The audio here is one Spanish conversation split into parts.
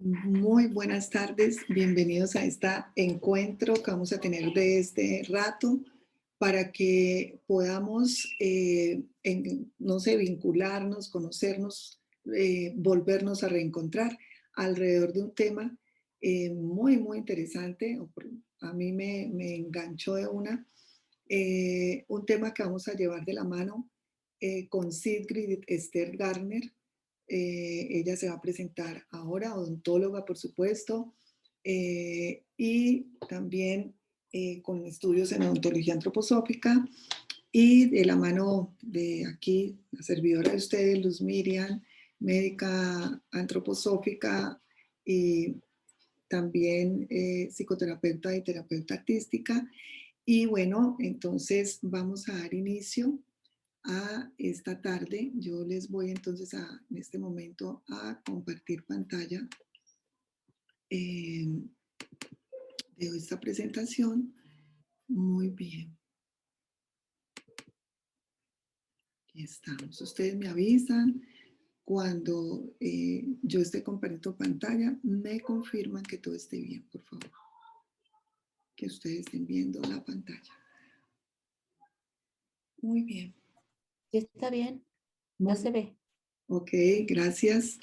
Muy buenas tardes, bienvenidos a este encuentro que vamos a tener de este rato para que podamos, no sé, vincularnos, conocernos, volvernos a reencontrar alrededor de un tema muy interesante. A mí me enganchó de un tema que vamos a llevar de la mano con Sigrid Esther Garner. Ella se va a presentar ahora, odontóloga, por supuesto, y también con estudios en odontología antroposófica. Y de la mano de aquí, la servidora de ustedes, Luz Miriam, médica antroposófica y también psicoterapeuta y terapeuta artística. Y bueno, entonces vamos a dar inicio a esta tarde. Yo les voy entonces en este momento a compartir pantalla eh, de esta presentación. Muy bien, aquí estamos. Ustedes me avisan cuando yo esté compartiendo pantalla, me confirman que todo esté bien, por favor. Que ustedes estén viendo la pantalla. Muy bien. Sí, está bien, ya Muy se bien. ve. Ok, gracias.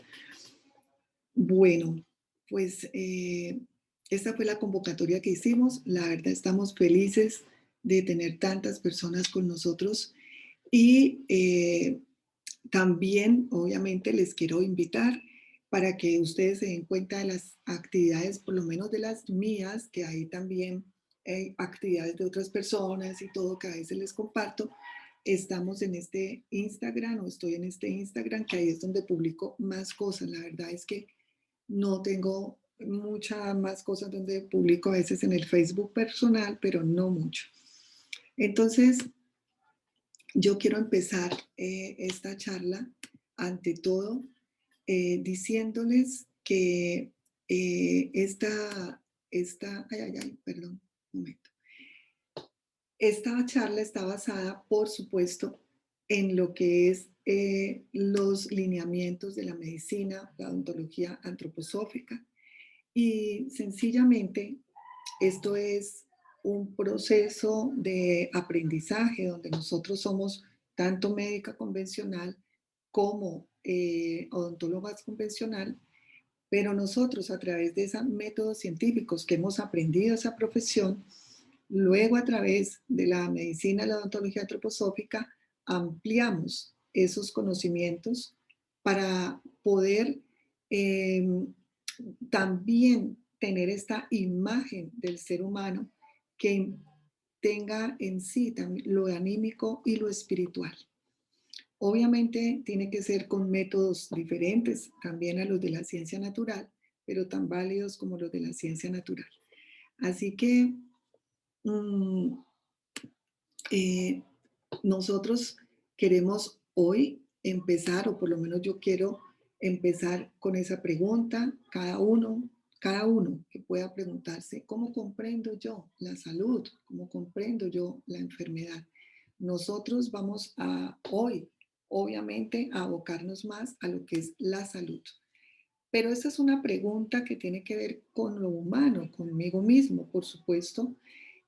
Bueno, pues esta fue la convocatoria que hicimos. La verdad estamos felices de tener tantas personas con nosotros y también, obviamente, les quiero invitar para que ustedes se den cuenta de las actividades, por lo menos de las mías, que hay también actividades de otras personas y todo que a veces les comparto. Estamos en este Instagram o estoy en este Instagram, que ahí es donde publico más cosas. La verdad es que no tengo muchas más cosas donde publico a veces en el Facebook personal, pero no mucho. Entonces, yo quiero empezar esta charla, ante todo, diciéndoles que perdón, un momento. Esta charla está basada, por supuesto, en lo que es los lineamientos de la medicina, la odontología antroposófica, y sencillamente esto es un proceso de aprendizaje donde nosotros somos tanto médica convencional como odontólogas convencional, pero nosotros a través de esos métodos científicos que hemos aprendido esa profesión, luego a través de la medicina, la odontología antroposófica, ampliamos esos conocimientos para poder eh, también tener esta imagen del ser humano que tenga en sí también lo anímico y lo espiritual. Obviamente tiene que ser con métodos diferentes también a los de la ciencia natural, pero tan válidos como los de la ciencia natural. Así que mmm, eh, nosotros queremos hoy empezar, o por lo menos yo quiero empezar con esa pregunta, cada uno que pueda preguntarse, ¿cómo comprendo yo la salud? ¿Cómo comprendo yo la enfermedad? Nosotros vamos a hoy, obviamente, a abocarnos más a lo que es la salud. Pero esa es una pregunta que tiene que ver con lo humano, conmigo mismo, por supuesto,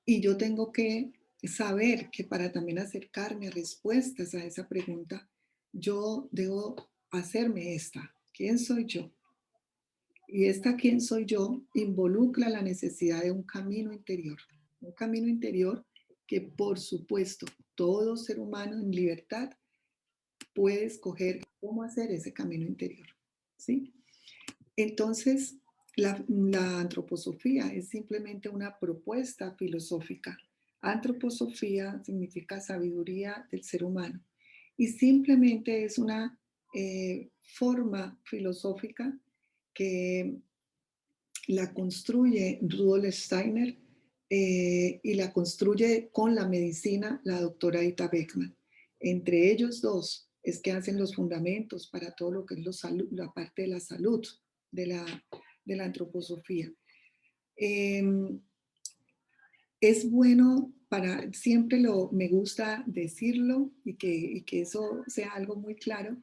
y yo tengo que saber que para también acercarme a respuestas a esa pregunta, yo debo hacerme esta, ¿quién soy yo? Y esta quién soy yo involucra la necesidad de un camino interior que por supuesto todo ser humano en libertad puede escoger cómo hacer ese camino interior, ¿sí? Entonces, la antroposofía es simplemente una propuesta filosófica. Antroposofía significa sabiduría del ser humano y simplemente es una forma filosófica que la construye Rudolf Steiner y la construye con la medicina la doctora Ita Beckman. Entre ellos dos es que hacen los fundamentos para todo lo que es la parte de la salud de la antroposofía. Eh, es bueno siempre me gusta decirlo y que eso sea algo muy claro,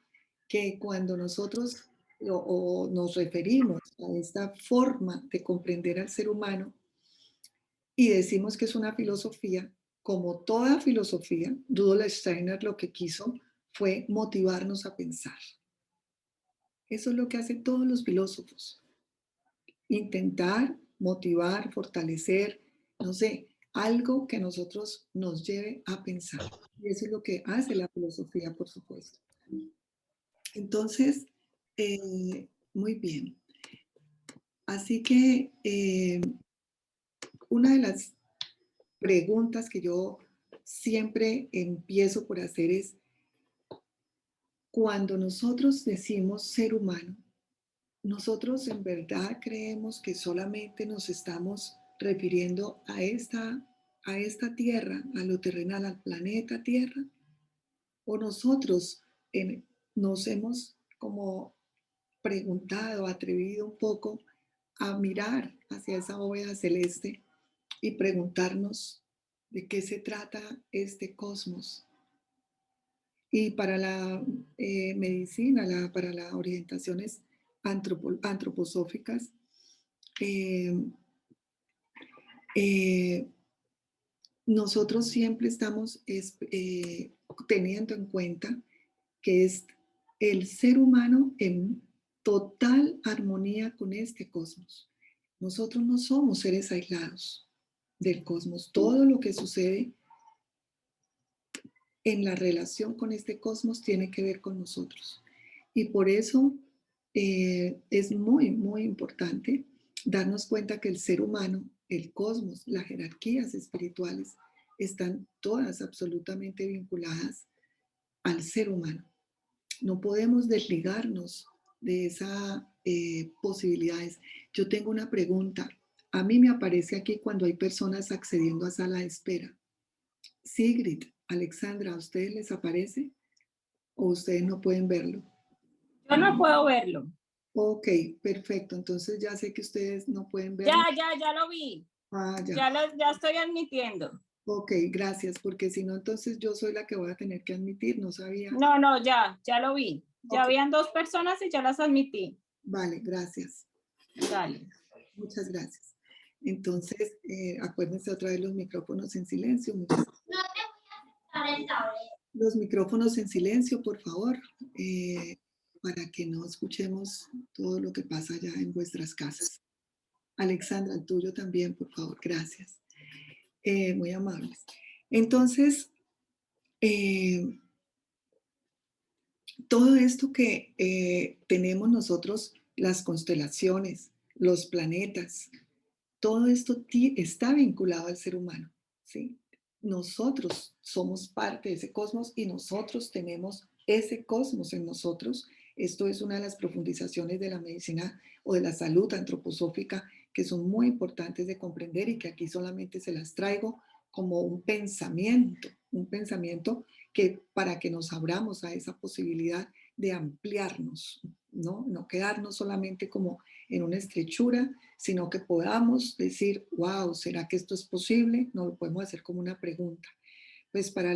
que cuando nosotros o nos referimos a esta forma de comprender al ser humano y decimos que es una filosofía, como toda filosofía, Rudolf Steiner lo que quiso fue motivarnos a pensar. Eso es lo que hacen todos los filósofos. Intentar motivar, fortalecer, no sé, algo que a nosotros nos lleve a pensar. Y eso es lo que hace la filosofía, por supuesto. Entonces, muy bien. Así que una de las preguntas que yo siempre empiezo por hacer es, cuando nosotros decimos ser humano, nosotros en verdad creemos que solamente nos estamos refiriendo a esta tierra, a lo terrenal, al planeta Tierra, o nosotros nos hemos como preguntado, atrevido un poco a mirar hacia esa bóveda celeste y preguntarnos de qué se trata este cosmos. Y para la medicina, para las orientaciones antroposóficas, eh, eh, nosotros siempre estamos teniendo en cuenta que es el ser humano en total armonía con este cosmos. Nosotros no somos seres aislados del cosmos. Todo lo que sucede en la relación con este cosmos tiene que ver con nosotros. Y por eso es muy, muy importante darnos cuenta que el ser humano, el cosmos, las jerarquías espirituales están todas absolutamente vinculadas al ser humano. No podemos desligarnos de esas posibilidades. Yo tengo una pregunta. A mí me aparece aquí cuando hay personas accediendo a sala de espera. Sigrid, Alexandra, ¿a ustedes les aparece o ustedes no pueden verlo? Yo no puedo verlo. Ok, perfecto. Entonces ya sé que ustedes no pueden Ya, verlo. ya lo vi. Ah, ya. Ya estoy admitiendo. Ok, gracias, porque si no, entonces yo soy la que voy a tener que admitir, no sabía. No, ya lo vi. Ya Ok, habían 2 personas y ya las admití. vale, gracias. Dale. Muchas gracias. Entonces, acuérdense otra vez los micrófonos en silencio. Los micrófonos en silencio, por favor, para que no escuchemos todo lo que pasa allá en vuestras casas. Alexandra, el tuyo también, por favor, gracias. Muy amables. Entonces, todo esto que tenemos nosotros, las constelaciones, los planetas, todo esto está vinculado al ser humano, ¿sí? Nosotros somos parte de ese cosmos y nosotros tenemos ese cosmos en nosotros. Esto es una de las profundizaciones de la medicina o de la salud antroposófica que son muy importantes de comprender y que aquí solamente se las traigo como un pensamiento que para que nos abramos a esa posibilidad de ampliarnos, ¿no? No quedarnos solamente como en una estrechura, sino que podamos decir, wow, ¿será que esto es posible? No lo podemos hacer como una pregunta. Pues para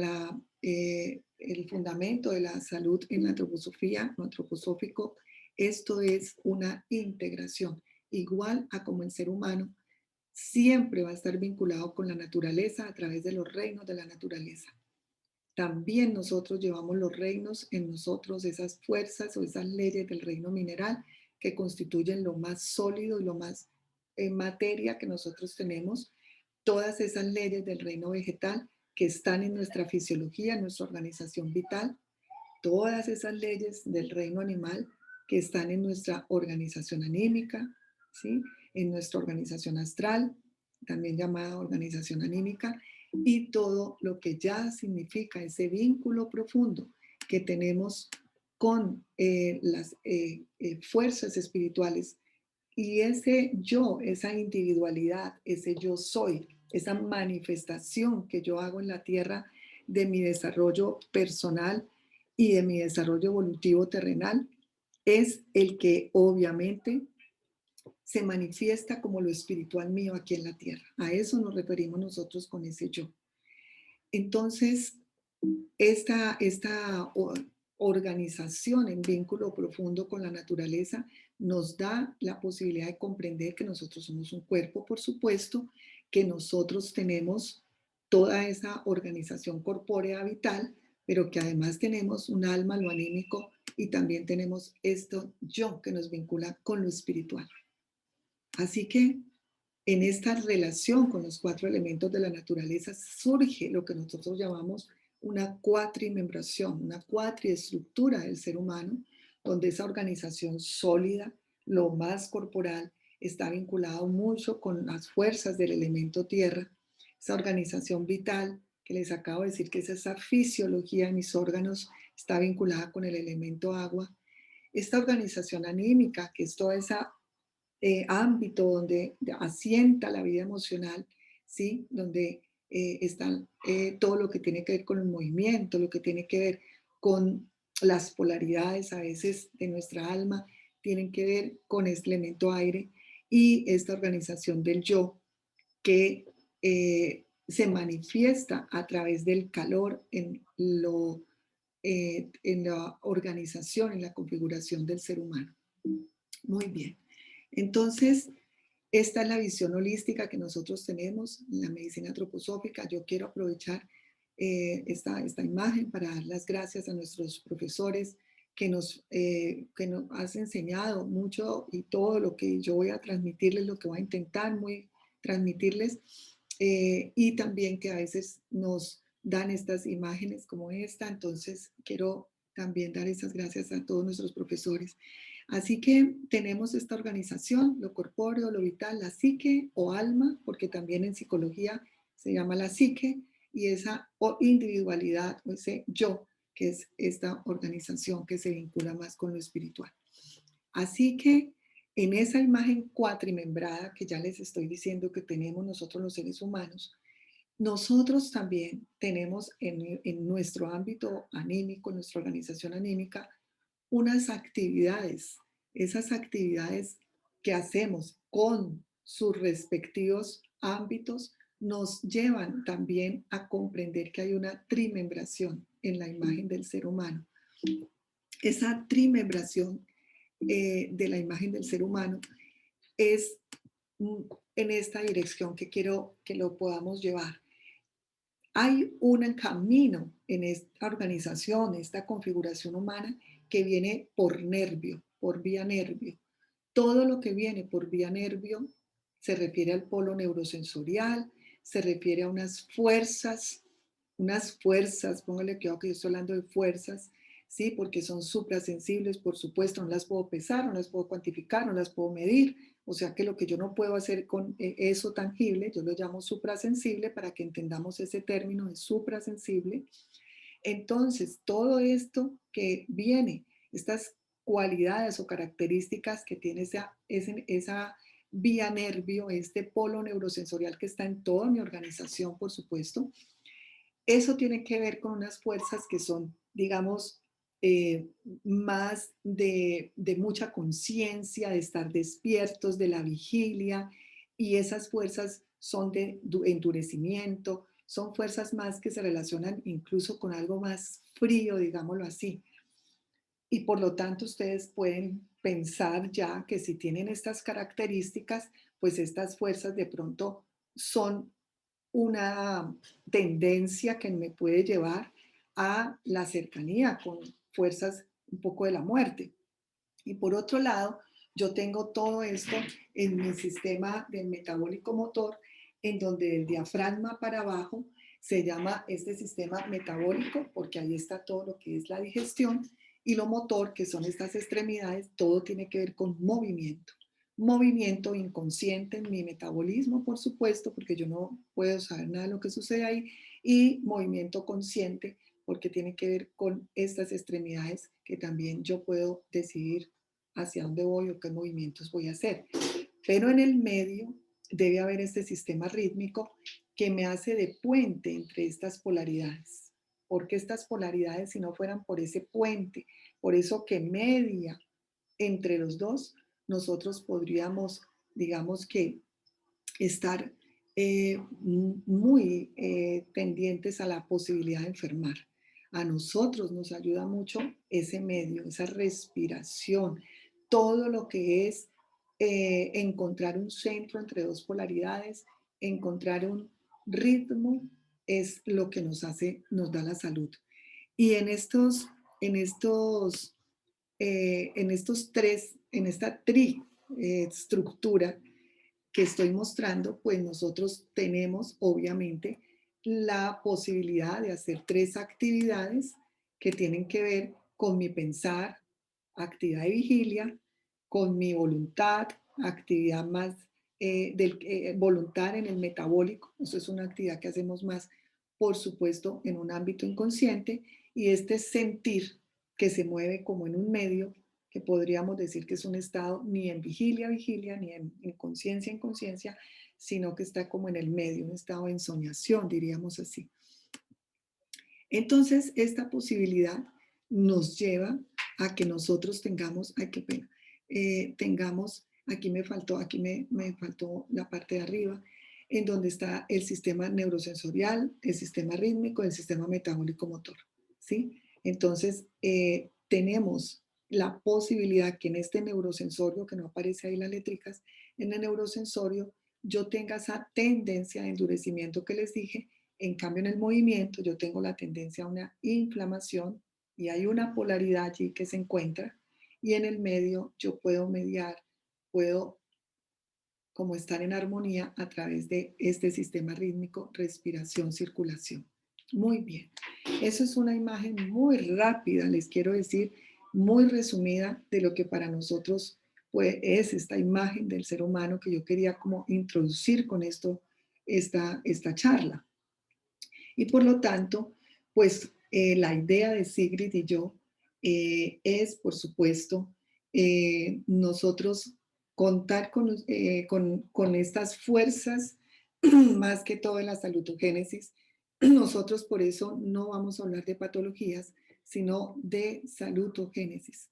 el fundamento de la salud en la antroposofía, lo antroposófico, esto es una integración, igual a como el ser humano siempre va a estar vinculado con la naturaleza a través de los reinos de la naturaleza. También nosotros llevamos los reinos en nosotros, esas fuerzas o esas leyes del reino mineral que constituyen lo más sólido y lo más en materia que nosotros tenemos, todas esas leyes del reino vegetal que están en nuestra fisiología, en nuestra organización vital, todas esas leyes del reino animal que están en nuestra organización anímica, ¿sí? En nuestra organización astral, también llamada organización anímica, y todo lo que ya significa ese vínculo profundo que tenemos con las fuerzas espirituales y ese yo, esa individualidad, ese yo soy, esa manifestación que yo hago en la tierra de mi desarrollo personal y de mi desarrollo evolutivo terrenal, es el que obviamente se manifiesta como lo espiritual mío aquí en la tierra. A eso nos referimos nosotros con ese yo. Entonces, esta organización en vínculo profundo con la naturaleza nos da la posibilidad de comprender que nosotros somos un cuerpo, por supuesto, que nosotros tenemos toda esa organización corpórea vital, pero que además tenemos un alma, lo anímico, y también tenemos esto yo que nos vincula con lo espiritual. Así que en esta relación con los cuatro elementos de la naturaleza surge lo que nosotros llamamos una cuatrimembración, una cuatriestructura del ser humano, donde esa organización sólida, lo más corporal, está vinculado mucho con las fuerzas del elemento tierra, esa organización vital que les acabo de decir que es esa fisiología de mis órganos, está vinculada con el elemento agua, esta organización anímica, que es toda esa ámbito donde asienta la vida emocional, ¿sí? Donde está todo lo que tiene que ver con el movimiento, lo que tiene que ver con las polaridades a veces de nuestra alma, tienen que ver con este elemento aire y esta organización del yo que se manifiesta a través del calor en la organización, en la configuración del ser humano. Muy bien. Entonces, esta es la visión holística que nosotros tenemos en la medicina antroposófica. Yo quiero aprovechar esta imagen para dar las gracias a nuestros profesores que nos has enseñado mucho y todo lo que yo voy a transmitirles, lo que voy a intentar transmitirles y también que a veces nos dan estas imágenes como esta. Entonces, quiero también dar esas gracias a todos nuestros profesores. Así que tenemos esta organización, lo corpóreo, lo vital, la psique o alma, porque también en psicología se llama la psique, y esa individualidad o ese yo, que es esta organización que se vincula más con lo espiritual. Así que en esa imagen cuatrimembrada que ya les estoy diciendo que tenemos nosotros los seres humanos, nosotros también tenemos en nuestro ámbito anímico, en nuestra organización anímica, unas actividades, esas actividades que hacemos con sus respectivos ámbitos nos llevan también a comprender que hay una trimembración en la imagen del ser humano. Esa trimembración de la imagen del ser humano es en esta dirección que quiero que lo podamos llevar. Hay un camino en esta organización, esta configuración humana, que viene por nervio, por vía nervio. Todo lo que viene por vía nervio se refiere al polo neurosensorial, se refiere a unas fuerzas, póngale cuidado que yo estoy hablando de fuerzas, ¿sí? Porque son suprasensibles, por supuesto, no las puedo pesar, no las puedo cuantificar, no las puedo medir, o sea que lo que yo no puedo hacer con eso tangible, yo lo llamo suprasensible para que entendamos ese término de suprasensible. Entonces, todo esto que viene, estas cualidades o características que tiene esa vía nervio, este polo neurosensorial que está en toda mi organización, por supuesto, eso tiene que ver con unas fuerzas que son, digamos, más de mucha conciencia, de estar despiertos, de la vigilia, y esas fuerzas son de endurecimiento, son fuerzas más que se relacionan incluso con algo más frío, digámoslo así. Y por lo tanto, ustedes pueden pensar ya que si tienen estas características, pues estas fuerzas de pronto son una tendencia que me puede llevar a la cercanía con fuerzas un poco de la muerte. Y por otro lado, yo tengo todo esto en mi sistema del metabólico motor, en donde el diafragma para abajo se llama este sistema metabólico, porque ahí está todo lo que es la digestión, y lo motor, que son estas extremidades, todo tiene que ver con movimiento. Movimiento inconsciente en mi metabolismo, por supuesto, porque yo no puedo saber nada de lo que sucede ahí, y movimiento consciente, porque tiene que ver con estas extremidades que también yo puedo decidir hacia dónde voy o qué movimientos voy a hacer. Pero en el medio debe haber este sistema rítmico que me hace de puente entre estas polaridades. Porque estas polaridades, si no fueran por ese puente, por eso que media entre los dos, nosotros podríamos, digamos que, estar muy pendientes a la posibilidad de enfermar. A nosotros nos ayuda mucho ese medio, esa respiración, todo lo que es encontrar un centro entre dos polaridades, encontrar un ritmo es lo que nos hace, nos da la salud. Y en estos, en estos tres, en esta estructura que estoy mostrando, pues nosotros tenemos obviamente la posibilidad de hacer tres actividades que tienen que ver con mi pensar, actividad de vigilia, con mi voluntad, actividad más voluntad en el metabólico. Eso es una actividad que hacemos más, por supuesto, en un ámbito inconsciente, y este sentir que se mueve como en un medio que podríamos decir que es un estado ni en vigilia, ni en conciencia, sino que está como en el medio, un estado de ensoñación, diríamos así. Entonces, esta posibilidad nos lleva a que nosotros tengamos, ay, qué pena, tengamos, aquí me faltó la parte de arriba, en donde está el sistema neurosensorial, el sistema rítmico, el sistema metabólico motor, ¿sí? Entonces, tenemos la posibilidad que en este neurosensorio, que no aparece ahí las letricas, en el neurosensorio yo tenga esa tendencia de endurecimiento que les dije. En cambio, en el movimiento yo tengo la tendencia a una inflamación y hay una polaridad allí que se encuentra, y en el medio yo puedo mediar, puedo como estar en armonía a través de este sistema rítmico, respiración, circulación. Muy bien. Eso es una imagen muy rápida, les quiero decir, muy resumida de lo que para nosotros pues, es esta imagen del ser humano que yo quería como introducir con esto, esta charla. Y por lo tanto, pues la idea de Sigrid y yo es, por supuesto, nosotros contar con estas fuerzas, más que todo en la salutogénesis. Nosotros por eso no vamos a hablar de patologías, sino de salutogénesis.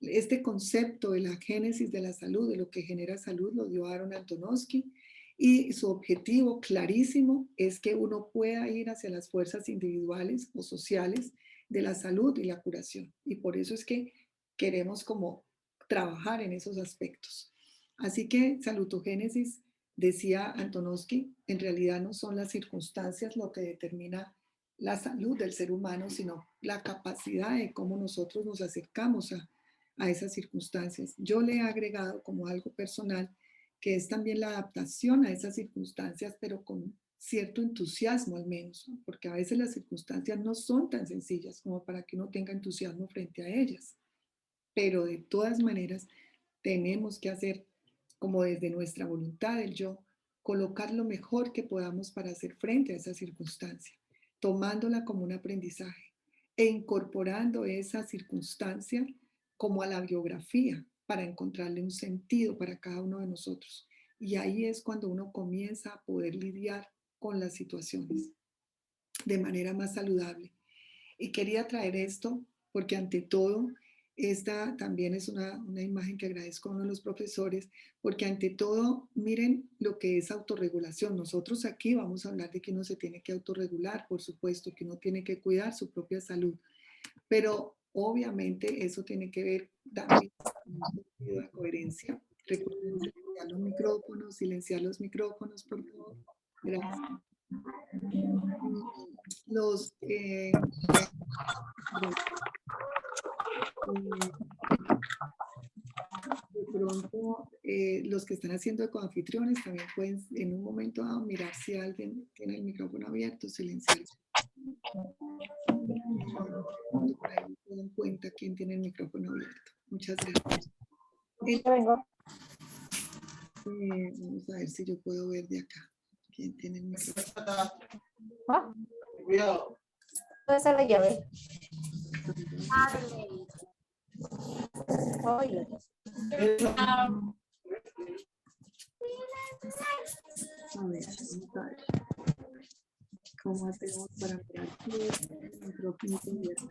Este concepto de la génesis de la salud, de lo que genera salud, lo dio Aaron Antonovsky, y su objetivo clarísimo es que uno pueda ir hacia las fuerzas individuales o sociales de la salud y la curación. Y por eso es que queremos como trabajar en esos aspectos. Así que salutogénesis, decía Antonovsky, en realidad no son las circunstancias lo que determina la salud del ser humano, sino la capacidad de cómo nosotros nos acercamos a esas circunstancias. Yo le he agregado como algo personal que es también la adaptación a esas circunstancias, pero con cierto entusiasmo al menos, ¿no? Porque a veces las circunstancias no son tan sencillas como para que uno tenga entusiasmo frente a ellas, pero de todas maneras tenemos que hacer como desde nuestra voluntad, el yo, colocar lo mejor que podamos para hacer frente a esa circunstancia, tomándola como un aprendizaje e incorporando esa circunstancia como a la biografía para encontrarle un sentido para cada uno de nosotros. Y ahí es cuando uno comienza a poder lidiar con las situaciones de manera más saludable. Y quería traer esto porque ante todo, esta también es una imagen que agradezco a uno de los profesores, porque ante todo, miren lo que es autorregulación. Nosotros aquí vamos a hablar de que uno se tiene que autorregular, por supuesto, que uno tiene que cuidar su propia salud, pero obviamente eso tiene que ver también con un sentido de coherencia. Recuerden silenciar los micrófonos, por favor. Gracias. Los, de pronto, los que están haciendo de coanfitriones también pueden en un momento dado mirar si alguien tiene el micrófono abierto, silenciar. Para que se den cuenta quién tiene el micrófono abierto. Muchas gracias. Vamos a ver si yo puedo ver de acá quién tiene el micrófono. Cuidado. ¿Dónde está la llave? Oye. A ver, vamos a ver. ¿Cómo hacemos para mirar el micrófono abierto?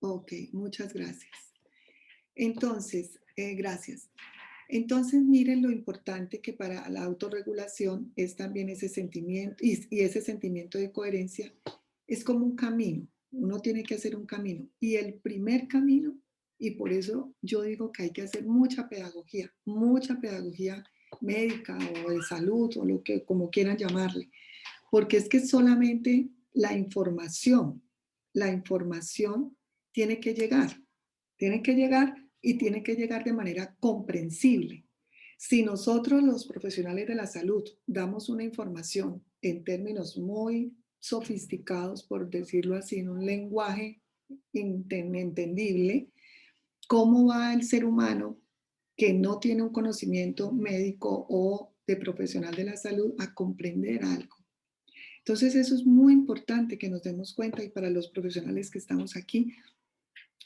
Ok, muchas gracias. Entonces, gracias. Entonces, miren lo importante que para la autorregulación es también ese sentimiento, y ese sentimiento de coherencia es como un camino. Uno tiene que hacer un camino. Y el primer camino, y por eso yo digo que hay que hacer mucha pedagogía médica o de salud o lo que como quieran llamarle, porque es que solamente la información tiene que llegar y tiene que llegar de manera comprensible. Si nosotros los profesionales de la salud damos una información en términos muy sofisticados, por decirlo así, en un lenguaje entendible, ¿cómo va el ser humano que no tiene un conocimiento médico o de profesional de la salud a comprender algo? Entonces eso es muy importante que nos demos cuenta y para los profesionales que estamos aquí,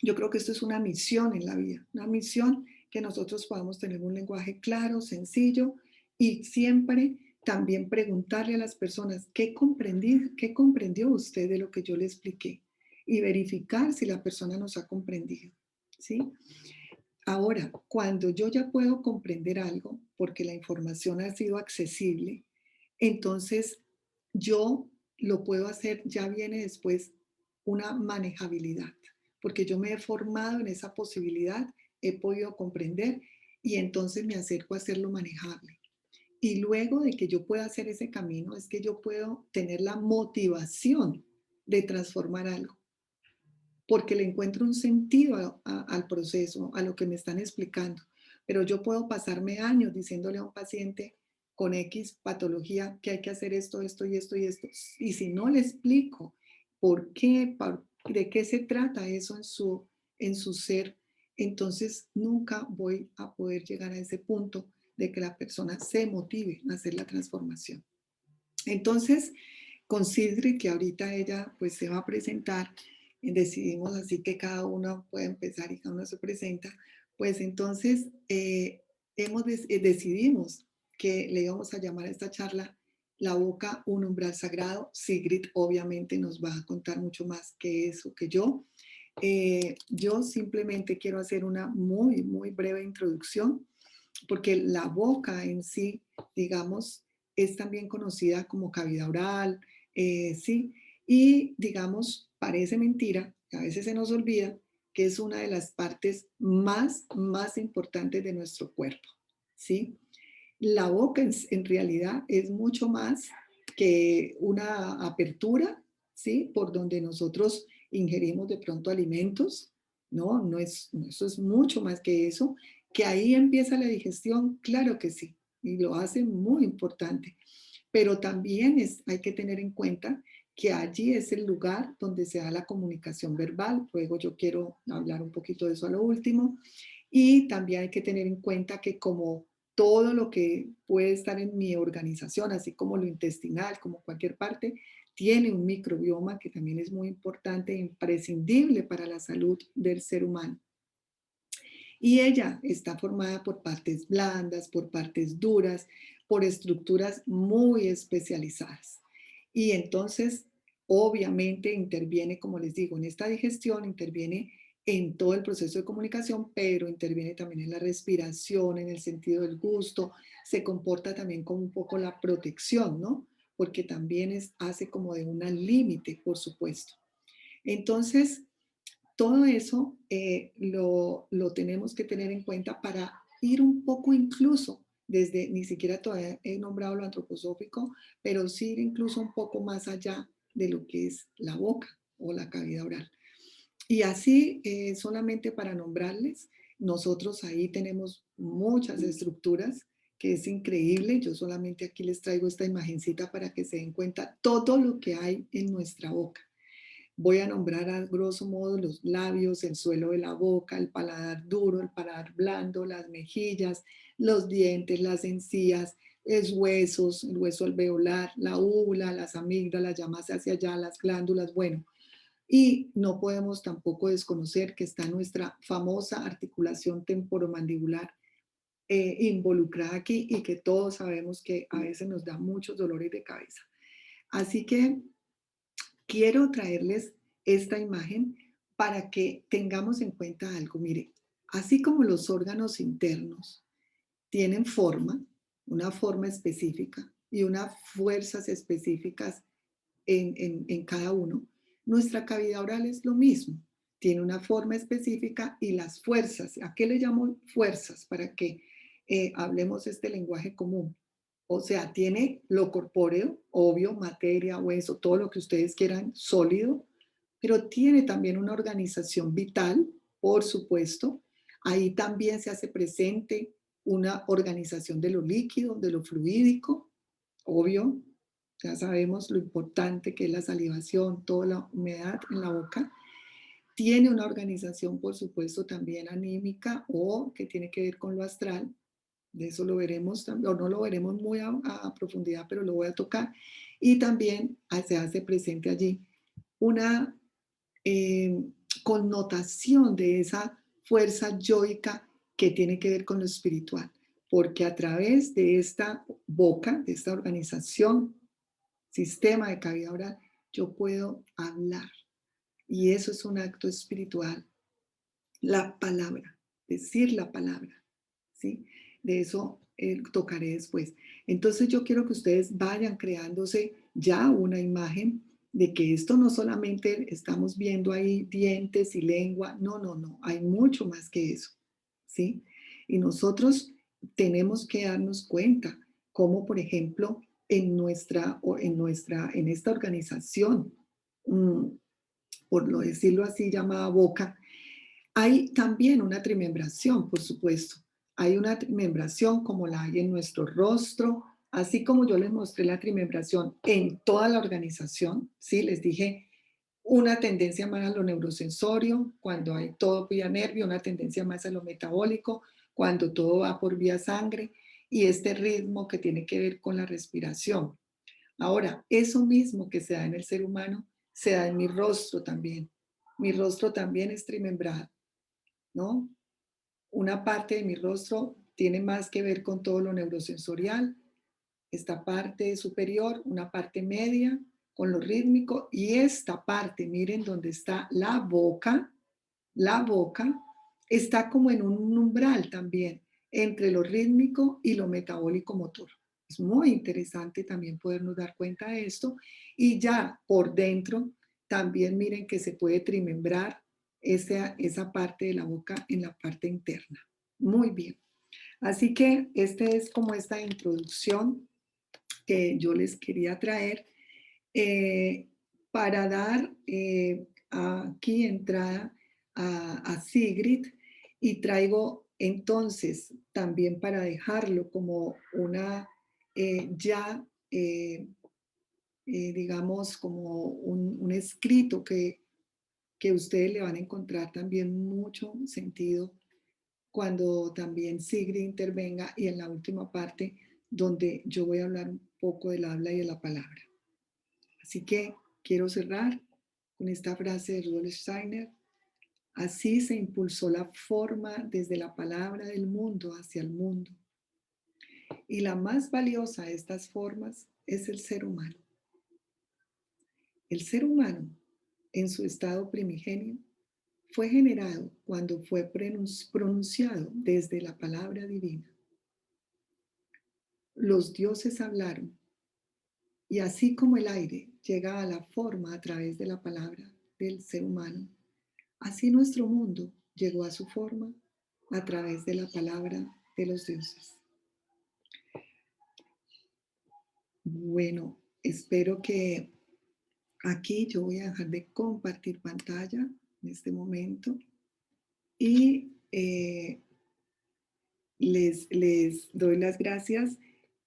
yo creo que esto es una misión en la vida, una misión que nosotros podamos tener un lenguaje claro, sencillo y siempre también preguntarle a las personas, qué comprendió usted de lo que yo le expliqué? Y verificar si la persona nos ha comprendido, ¿sí? Ahora, cuando yo ya puedo comprender algo, porque la información ha sido accesible, entonces yo lo puedo hacer, ya viene después una manejabilidad, porque yo me he formado en esa posibilidad, he podido comprender y entonces me acerco a hacerlo manejable. Y luego de que yo pueda hacer ese camino, es que yo puedo tener la motivación de transformar algo porque le encuentro un sentido al proceso, a lo que me están explicando. Pero yo puedo pasarme años diciéndole a un paciente con X patología que hay que hacer esto, esto y esto y esto. Y si no le explico por qué, de qué se trata eso en su ser, entonces nunca voy a poder llegar a ese punto de que la persona se motive a hacer la transformación. Entonces, con Sidri, que ahorita ella pues se va a presentar, decidimos así que cada uno puede empezar y cada uno se presenta, pues entonces decidimos que le íbamos a llamar a esta charla La boca, un umbral sagrado. Sigrid obviamente nos va a contar mucho más que eso que yo. Yo simplemente quiero hacer una muy breve introducción porque la boca en sí, digamos, es también conocida como cavidad oral, ¿sí? Y, digamos, parece mentira, a veces se nos olvida que es una de las partes más importantes de nuestro cuerpo, ¿sí? La boca en realidad es mucho más que una apertura, ¿sí? Por donde nosotros ingerimos de pronto alimentos, ¿no? Eso es mucho más que eso. Que ahí empieza la digestión, claro que sí, y lo hace muy importante. Pero también hay que tener en cuenta que allí es el lugar donde se da la comunicación verbal. Luego yo quiero hablar un poquito de eso a lo último. Y también hay que tener en cuenta que como todo lo que puede estar en mi organización, así como lo intestinal, como cualquier parte, tiene un microbioma que también es muy importante e imprescindible para la salud del ser humano. Y ella está formada por partes blandas, por partes duras, por estructuras muy especializadas. Y entonces, obviamente, interviene, como les digo, en esta digestión, interviene en todo el proceso de comunicación, pero interviene también en la respiración, en el sentido del gusto, se comporta también como un poco la protección, ¿no? Porque también hace como de un límite, por supuesto. Entonces, todo eso lo tenemos que tener en cuenta para ir un poco incluso desde, ni siquiera todavía he nombrado lo antroposófico, pero sí ir incluso un poco más allá de lo que es la boca o la cavidad oral. Y así, solamente para nombrarles, nosotros ahí tenemos muchas estructuras que es increíble. Yo solamente aquí les traigo esta imagencita para que se den cuenta todo lo que hay en nuestra boca. Voy a nombrar a grosso modo los labios, el suelo de la boca, el paladar duro, el paladar blando, las mejillas, los dientes, las encías, los huesos, el hueso alveolar, la úvula, las amígdalas, llamas hacia allá, las glándulas, bueno. Y no podemos tampoco desconocer que está nuestra famosa articulación temporomandibular involucrada aquí y que todos sabemos que a veces nos da muchos dolores de cabeza. Así que quiero traerles esta imagen para que tengamos en cuenta algo. Mire, así como los órganos internos tienen forma, una forma específica y unas fuerzas específicas en cada uno. Nuestra cavidad oral es lo mismo, tiene una forma específica y las fuerzas, ¿a qué le llamo fuerzas? Para que hablemos este lenguaje común. O sea, tiene lo corpóreo, obvio, materia, hueso, todo lo que ustedes quieran, sólido, pero tiene también una organización vital, por supuesto. Ahí también se hace presente una organización de lo líquido, de lo fluídico, obvio. Ya sabemos lo importante que es la salivación, toda la humedad en la boca. Tiene una organización, por supuesto, también anímica o que tiene que ver con lo astral. De eso lo veremos, o no lo veremos muy a profundidad, pero lo voy a tocar. Y también se hace presente allí una connotación de esa fuerza yoica que tiene que ver con lo espiritual, porque a través de esta boca, de esta organización, sistema de cavidad oral, yo puedo hablar. Y eso es un acto espiritual. La palabra, decir la palabra, ¿sí? De eso tocaré después. Entonces yo quiero que ustedes vayan creándose ya una imagen de que esto no solamente estamos viendo ahí dientes y lengua, no, no, no, hay mucho más que eso, ¿sí? Y nosotros tenemos que darnos cuenta cómo, por ejemplo, en esta organización, por lo decirlo así, llamada boca, hay también una trimembración, por supuesto. Hay una trimembración como la hay en nuestro rostro, así como yo les mostré la trimembración en toda la organización, ¿sí? Les dije una tendencia más a lo neurosensorio, cuando hay todo vía nervio, una tendencia más a lo metabólico, cuando todo va por vía sangre, y este ritmo que tiene que ver con la respiración. Ahora, eso mismo que se da en el ser humano, se da en mi rostro también. Mi rostro también es trimembrado, ¿no? Una parte de mi rostro tiene más que ver con todo lo neurosensorial, esta parte superior, una parte media con lo rítmico y esta parte, miren dónde está la boca está como en un umbral también entre lo rítmico y lo metabólico motor. Es muy interesante también podernos dar cuenta de esto y ya por dentro también miren que se puede trimembrar esa parte de la boca en la parte interna. Muy bien. Así que este es como esta introducción que yo les quería traer eh, para dar aquí entrada a Sigrid y traigo entonces también para dejarlo como una ya, digamos, como un escrito que ustedes le van a encontrar también mucho sentido cuando también Sigrid intervenga y en la última parte donde yo voy a hablar un poco del habla y de la palabra. Así que quiero cerrar con esta frase de Rudolf Steiner. Así se impulsó la forma desde la palabra del mundo hacia el mundo. Y la más valiosa de estas formas es el ser humano. El ser humano, en su estado primigenio, fue generado cuando fue pronunciado desde la palabra divina. Los dioses hablaron, y así como el aire llega a la forma a través de la palabra del ser humano, así nuestro mundo llegó a su forma a través de la palabra de los dioses. Bueno, espero que aquí yo voy a dejar de compartir pantalla en este momento y les doy las gracias.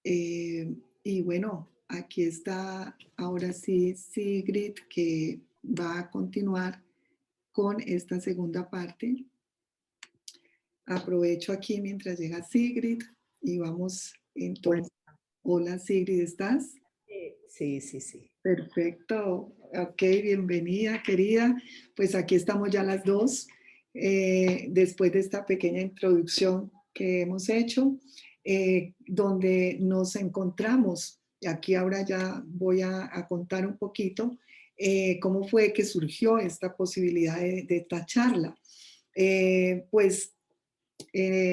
Y bueno, aquí está ahora sí Sigrid que va a continuar con esta segunda parte. Aprovecho aquí mientras llega Sigrid y vamos entonces. Hola Sigrid, ¿estás? Sí, sí, sí. Perfecto. Ok, bienvenida querida. Pues aquí estamos ya las dos. Después de esta pequeña introducción que hemos hecho, donde nos encontramos, y aquí ahora ya voy a contar un poquito cómo fue que surgió esta posibilidad de esta charla. Pues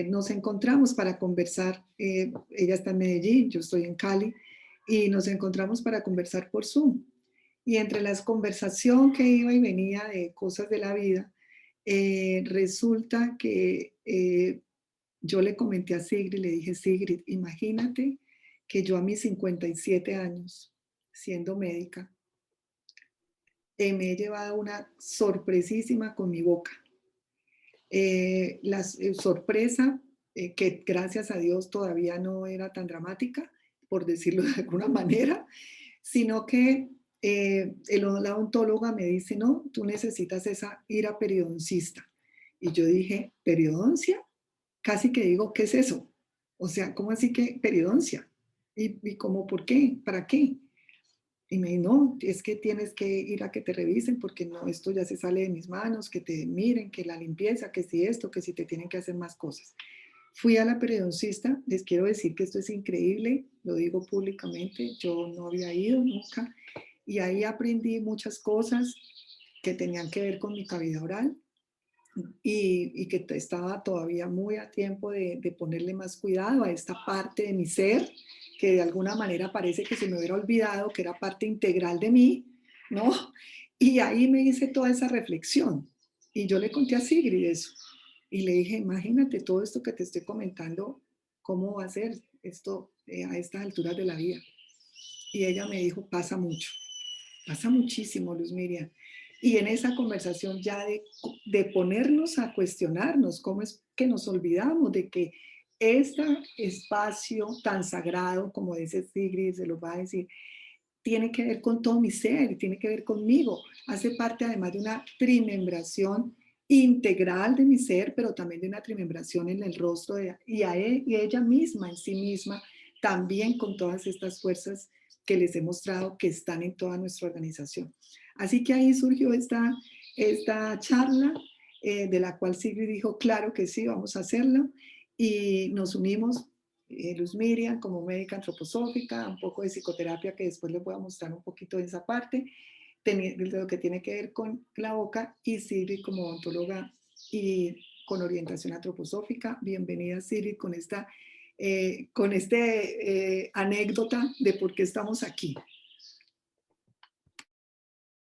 nos encontramos para conversar. Ella está en Medellín, yo estoy en Cali, y nos encontramos para conversar por Zoom. Y entre la conversación que iba y venía de cosas de la vida, resulta que yo le comenté a Sigrid, le dije, Sigrid, imagínate que yo a mis 57 años, siendo médica, me he llevado una sorpresísima con mi boca. La sorpresa, que gracias a Dios todavía no era tan dramática, por decirlo de alguna manera, sino que la odontóloga me dice, no, tú necesitas ir a periodoncista. Y yo dije, ¿periodoncia? Casi que digo, ¿qué es eso? O sea, ¿cómo así que periodoncia? ¿Y cómo por qué? ¿Para qué? Y me dijo, no, es que tienes que ir a que te revisen porque no, esto ya se sale de mis manos, que te miren, que la limpieza, que si esto, que si te tienen que hacer más cosas. Fui a la periodoncista, les quiero decir que esto es increíble, lo digo públicamente, yo no había ido nunca y ahí aprendí muchas cosas que tenían que ver con mi cavidad oral y que estaba todavía muy a tiempo de ponerle más cuidado a esta parte de mi ser que de alguna manera parece que se me hubiera olvidado que era parte integral de mí, ¿no? Y ahí me hice toda esa reflexión y yo le conté a Sigrid eso y le dije, imagínate todo esto que te estoy comentando, ¿cómo va a ser esto a estas alturas de la vida? Y ella me dijo, pasa mucho, pasa muchísimo, Luz Miriam. Y en esa conversación ya de ponernos a cuestionarnos cómo es que nos olvidamos de que este espacio tan sagrado, como dice Sigrid, se lo va a decir, tiene que ver con todo mi ser, tiene que ver conmigo. Hace parte además de una trimembración integral de mi ser, pero también de una trimembración en el rostro y ella misma, en sí misma, también con todas estas fuerzas que les he mostrado que están en toda nuestra organización. Así que ahí surgió esta charla de la cual Sigrid dijo, claro que sí, vamos a hacerlo. Y nos unimos, Luz Miriam como médica antroposófica, un poco de psicoterapia que después les voy a mostrar un poquito de esa parte, de lo que tiene que ver con la boca, y Sigrid como odontóloga y con orientación antroposófica. Bienvenida Sigrid con esta anécdota de por qué estamos aquí.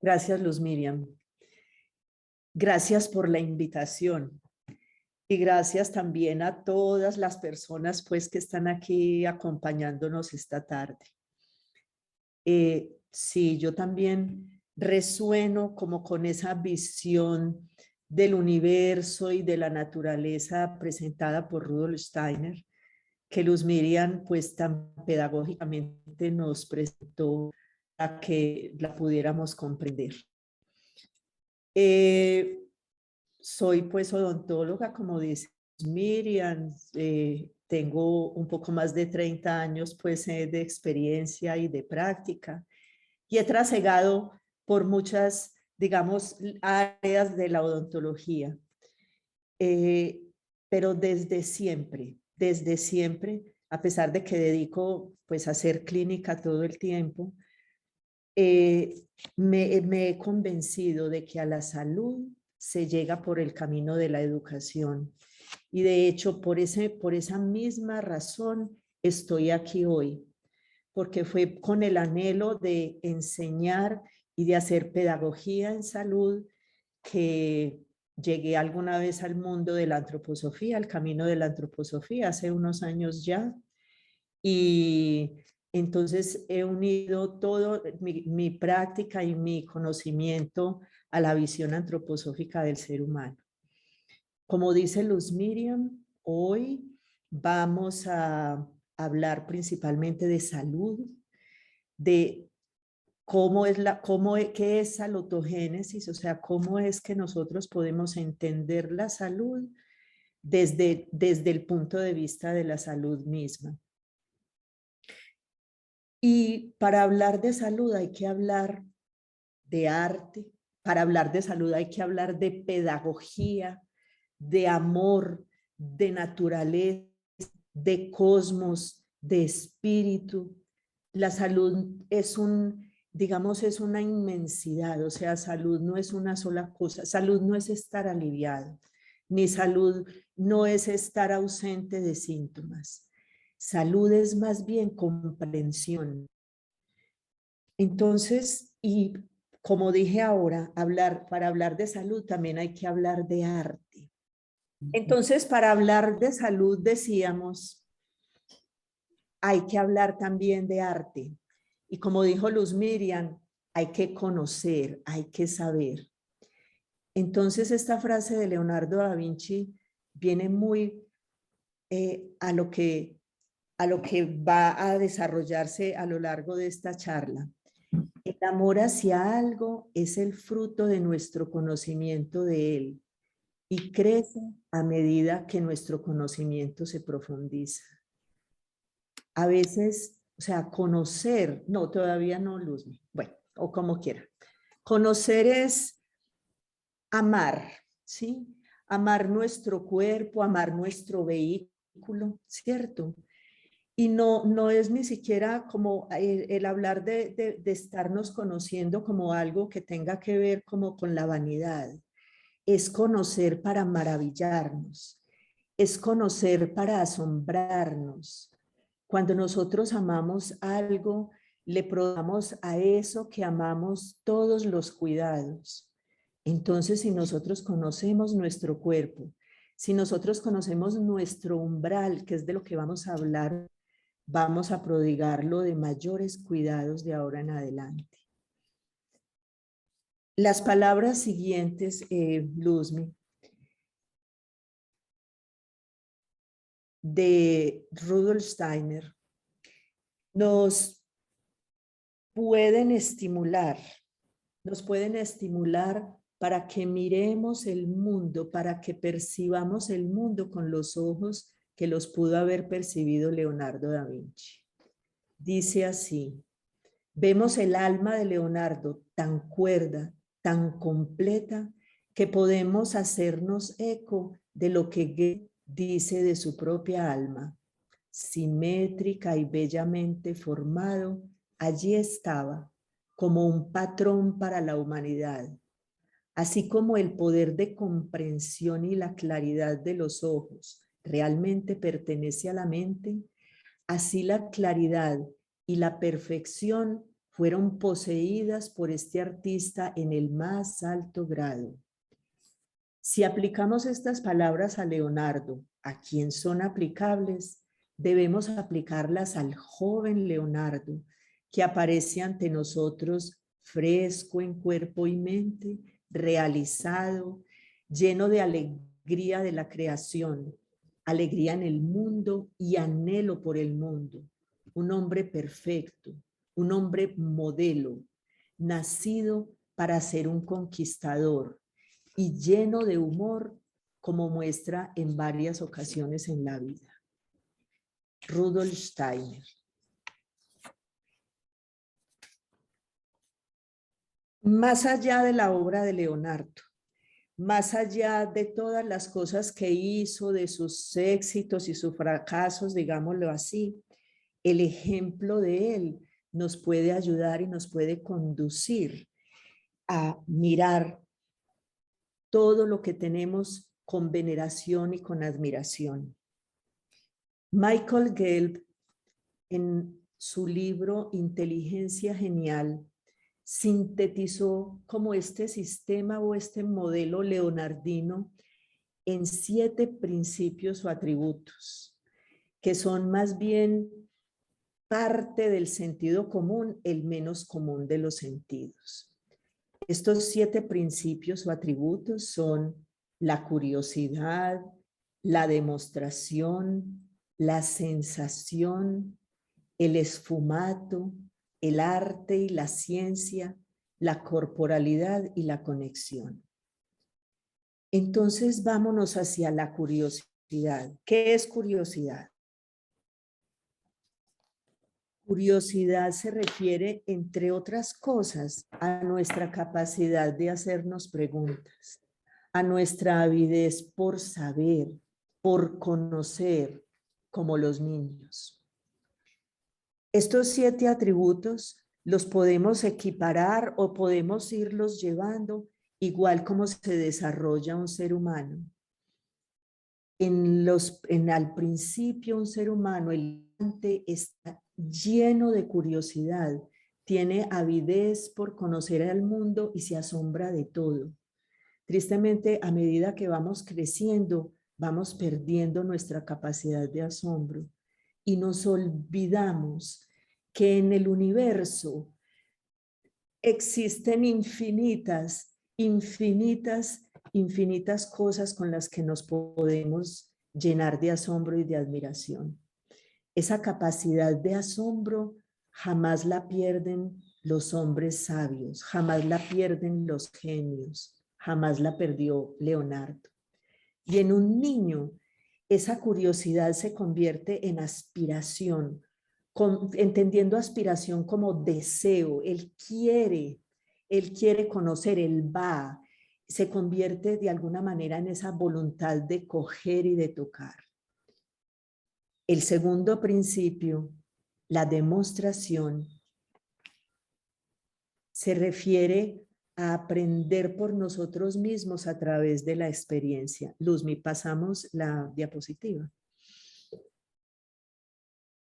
Gracias, Luz Miriam. Gracias por la invitación. Y gracias también a todas las personas pues, que están aquí acompañándonos esta tarde. Sí, yo también resueno como con esa visión del universo y de la naturaleza presentada por Rudolf Steiner, que Luz Miriam pues tan pedagógicamente nos presentó para que la pudiéramos comprender. Soy pues odontóloga, como dice Miriam, tengo un poco más de 30 años pues de experiencia y de práctica y he trasegado por muchas, digamos, áreas de la odontología, pero desde siempre, a pesar de que dedico pues a hacer clínica todo el tiempo, me he convencido de que a la salud se llega por el camino de la educación. Y de hecho, por esa misma razón estoy aquí hoy, porque fue con el anhelo de enseñar y de hacer pedagogía en salud que llegué alguna vez al mundo de la antroposofía, al camino de la antroposofía, hace unos años ya. Y entonces he unido todo mi práctica y mi conocimiento a la visión antroposófica del ser humano. Como dice Luz Miriam, hoy vamos a hablar principalmente de salud, de qué es salutogénesis, o sea, cómo es que nosotros podemos entender la salud desde el punto de vista de la salud misma. Y para hablar de salud hay que hablar de arte, para hablar de salud hay que hablar de pedagogía, de amor, de naturaleza, de cosmos, de espíritu. La salud es digamos, es una inmensidad, o sea, salud no es una sola cosa, salud no es estar aliviado, ni salud no es estar ausente de síntomas. Salud es más bien comprensión. Entonces, y como dije ahora, para hablar de salud también hay que hablar de arte. Entonces, para hablar de salud, decíamos, hay que hablar también de arte. Y como dijo Luz Miriam, hay que conocer, hay que saber. Entonces, esta frase de Leonardo da Vinci viene muy a lo que va a desarrollarse a lo largo de esta charla. El amor hacia algo es el fruto de nuestro conocimiento de él y crece a medida que nuestro conocimiento se profundiza. A veces, o sea, conocer, no, todavía no, Luz, bueno, o como quiera. Conocer es amar, ¿sí? Amar nuestro cuerpo, amar nuestro vehículo, ¿cierto? Y no es ni siquiera como el hablar de estarnos conociendo como algo que tenga que ver como con la vanidad. Es conocer para maravillarnos, es conocer para asombrarnos. Cuando nosotros amamos algo, le probamos a eso que amamos todos los cuidados. Entonces, si nosotros conocemos nuestro cuerpo, si nosotros conocemos nuestro umbral, que es de lo que vamos a hablar, vamos a prodigarlo de mayores cuidados de ahora en adelante. Las palabras siguientes, Luzmi, de Rudolf Steiner, nos pueden estimular para que miremos el mundo, para que percibamos el mundo con los ojos que los pudo haber percibido Leonardo da Vinci. Dice así: vemos el alma de Leonardo tan cuerda, tan completa, que podemos hacernos eco de lo que Goethe dice de su propia alma. Simétrica y bellamente formado, allí estaba, como un patrón para la humanidad. Así como el poder de comprensión y la claridad de los ojos realmente pertenece a la mente, así la claridad y la perfección fueron poseídas por este artista en el más alto grado. Si aplicamos estas palabras a Leonardo, a quien son aplicables, debemos aplicarlas al joven Leonardo, que aparece ante nosotros fresco en cuerpo y mente, realizado, lleno de alegría de la creación, alegría en el mundo y anhelo por el mundo. Un hombre perfecto, un hombre modelo, nacido para ser un conquistador y lleno de humor, como muestra en varias ocasiones en la vida. Rudolf Steiner. Más allá de la obra de Leonardo, más allá de todas las cosas que hizo, de sus éxitos y sus fracasos, digámoslo así, el ejemplo de él nos puede ayudar y nos puede conducir a mirar todo lo que tenemos con veneración y con admiración. Michael Gelb, en su libro Inteligencia Genial, sintetizó como este sistema o este modelo leonardino en 7 principios o atributos, que son más bien parte del sentido común, el menos común de los sentidos. Estos 7 principios o atributos son la curiosidad, la demostración, la sensación, el esfumato, el arte y la ciencia, la corporalidad y la conexión. Entonces vámonos hacia la curiosidad. ¿Qué es curiosidad? Curiosidad se refiere, entre otras cosas, a nuestra capacidad de hacernos preguntas, a nuestra avidez por saber, por conocer, como los niños. Estos 7 atributos los podemos equiparar o podemos irlos llevando igual como se desarrolla un ser humano. al principio un ser humano, el infante, está lleno de curiosidad, tiene avidez por conocer al mundo y se asombra de todo. Tristemente, a medida que vamos creciendo, vamos perdiendo nuestra capacidad de asombro y nos olvidamos que en el universo existen infinitas cosas con las que nos podemos llenar de asombro y de admiración. Esa capacidad de asombro jamás la pierden los hombres sabios, jamás la pierden los genios, jamás la perdió Leonardo. Y en un niño, esa curiosidad se convierte en aspiración, entendiendo aspiración como deseo. Él quiere conocer, él va, se convierte de alguna manera en esa voluntad de coger y de tocar. El segundo principio, la demostración, se refiere a aprender por nosotros mismos a través de la experiencia. Luzmi, pasamos la diapositiva.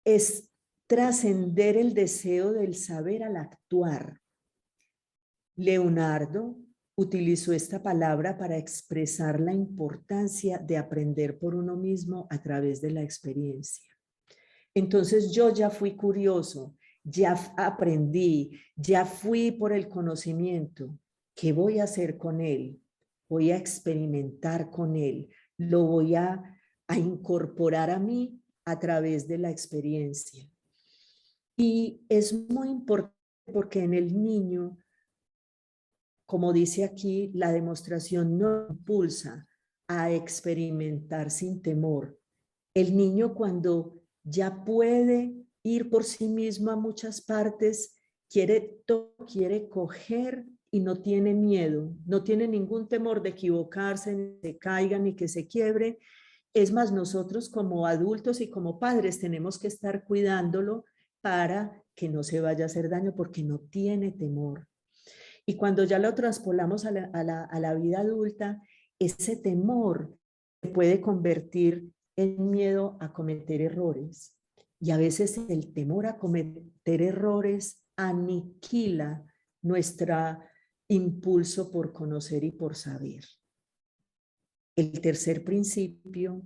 Es trascender el deseo del saber al actuar. Leonardo utilizó esta palabra para expresar la importancia de aprender por uno mismo a través de la experiencia. Entonces yo ya fui curioso, ya aprendí, ya fui por el conocimiento. ¿Qué voy a hacer con él? Voy a experimentar con él, lo voy a incorporar a mí a través de la experiencia. Y es muy importante porque en el niño, como dice aquí, la demostración no impulsa a experimentar sin temor. El niño, cuando ya puede ir por sí mismo a muchas partes, quiere coger y no tiene miedo, no tiene ningún temor de equivocarse, ni que se caiga, ni que se quiebre. Es más, nosotros como adultos y como padres tenemos que estar cuidándolo para que no se vaya a hacer daño porque no tiene temor. Y cuando ya lo traspolamos a la vida adulta, ese temor se puede convertir en miedo a cometer errores. Y a veces el temor a cometer errores aniquila nuestro impulso por conocer y por saber. El tercer principio,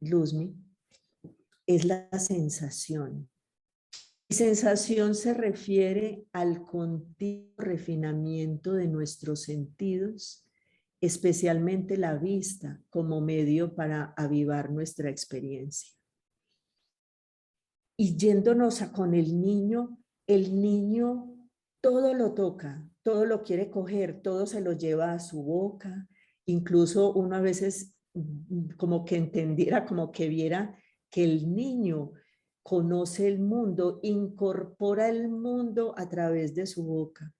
Luzmi, es la sensación. Sensación se refiere al continuo refinamiento de nuestros sentidos, especialmente la vista como medio para avivar nuestra experiencia. Y yéndonos con el niño todo lo toca, todo lo quiere coger, todo se lo lleva a su boca. Incluso uno a veces como que entendiera, como que viera que el niño conoce el mundo, incorpora el mundo a través de su boca.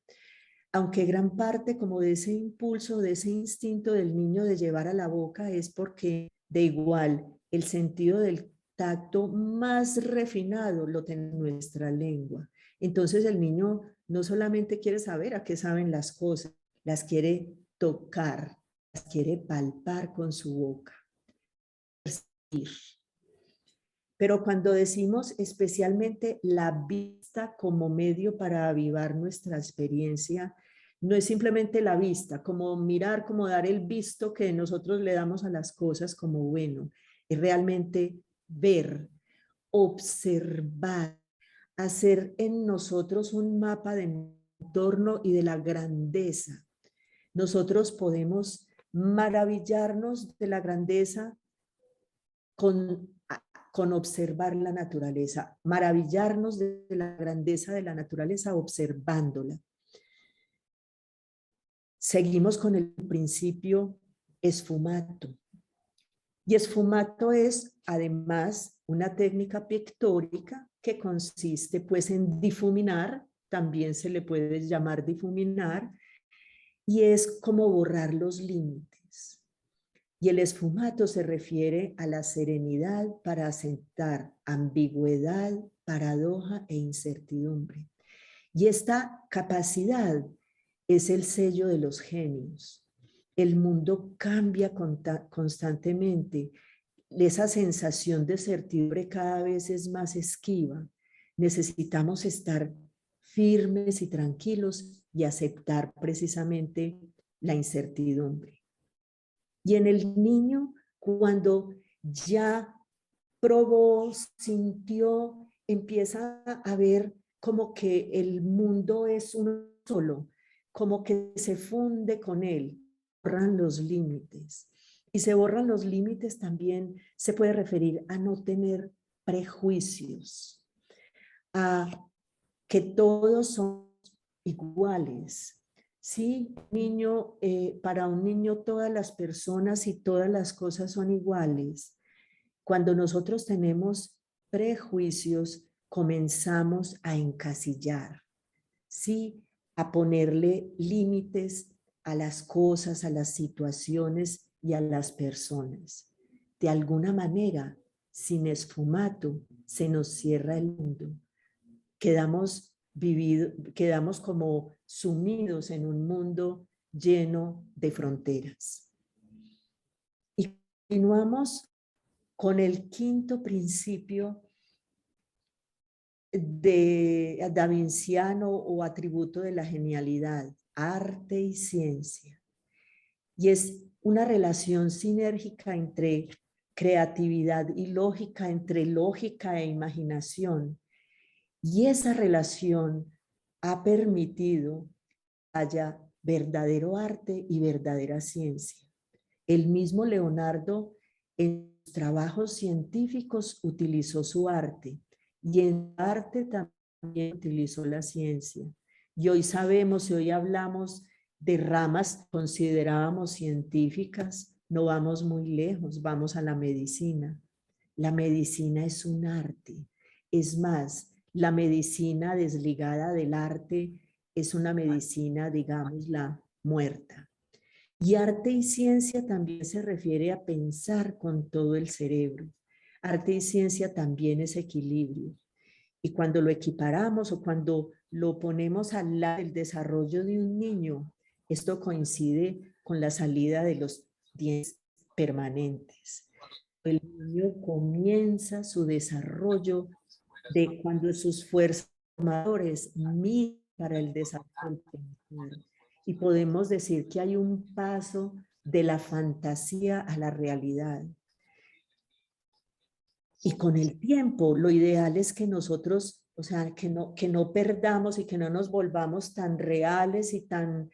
Aunque gran parte como de ese impulso, de ese instinto del niño de llevar a la boca es porque de igual el sentido del tacto más refinado lo tiene nuestra lengua. Entonces el niño no solamente quiere saber a qué saben las cosas, las quiere tocar, las quiere palpar con su boca. Pero cuando decimos especialmente la vista como medio para avivar nuestra experiencia, no es simplemente la vista, como mirar, como dar el visto que nosotros le damos a las cosas como bueno, es realmente ver, observar, hacer en nosotros un mapa de entorno y de la grandeza. Nosotros podemos maravillarnos de la grandeza con observar la naturaleza, maravillarnos de la grandeza de la naturaleza observándola. Seguimos con el principio esfumato. Y esfumato es además una técnica pictórica que consiste pues en difuminar, también se le puede llamar difuminar, y es como borrar los límites. Y el esfumato se refiere a la serenidad para asentar ambigüedad, paradoja e incertidumbre. Y esta capacidad es el sello de los genios. El mundo cambia constantemente esa sensación de certidumbre cada vez es más esquiva. Necesitamos estar firmes y tranquilos y aceptar precisamente la incertidumbre. Y en el niño, cuando ya probó, sintió, empieza a ver como que el mundo es uno solo, como que se funde con él, borran los límites. Y se borran los límites también se puede referir a no tener prejuicios, a que todos son iguales. Sí, niño, para un niño todas las personas y todas las cosas son iguales. Cuando nosotros tenemos prejuicios, comenzamos a encasillar, ¿sí? A ponerle límites a las cosas, a las situaciones y a las personas. De alguna manera, sin esfumato, se nos cierra el mundo. Quedamos como sumidos en un mundo lleno de fronteras. Y continuamos con el quinto principio de davinciano o atributo de la genialidad, arte y ciencia. Y es una relación sinérgica entre creatividad y lógica, entre lógica e imaginación. Y esa relación ha permitido que haya verdadero arte y verdadera ciencia. El mismo Leonardo en sus trabajos científicos utilizó su arte y en arte también utilizó la ciencia. Y hoy sabemos y hoy hablamos de ramas que considerábamos científicas, no vamos muy lejos, vamos a la medicina. La medicina es un arte. Es más, la medicina desligada del arte es una medicina, digámosla, muerta. Y arte y ciencia también se refiere a pensar con todo el cerebro. Arte y ciencia también es equilibrio. Y cuando lo equiparamos o cuando lo ponemos al lado del desarrollo de un niño, esto coincide con la salida de los dientes permanentes. El niño comienza su desarrollo de cuando sus fuerzas formadores miden para el desarrollo del y podemos decir que hay un paso de la fantasía a la realidad. Y con el tiempo, lo ideal es que nosotros, o sea, que no perdamos y que no nos volvamos tan reales y tan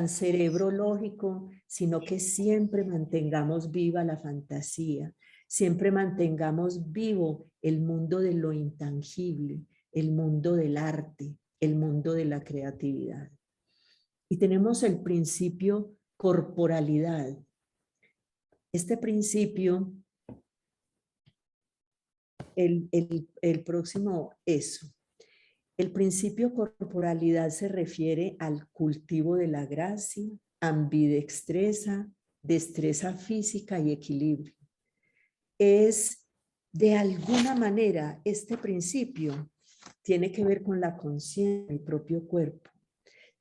cerebro lógico, sino que siempre mantengamos viva la fantasía, siempre mantengamos vivo el mundo de lo intangible, el mundo del arte, el mundo de la creatividad. Y tenemos el principio corporalidad. Este principio, el próximo eso. El principio corporalidad se refiere al cultivo de la gracia, ambidextreza, destreza física y equilibrio. Es de alguna manera este principio tiene que ver con la conciencia del propio cuerpo.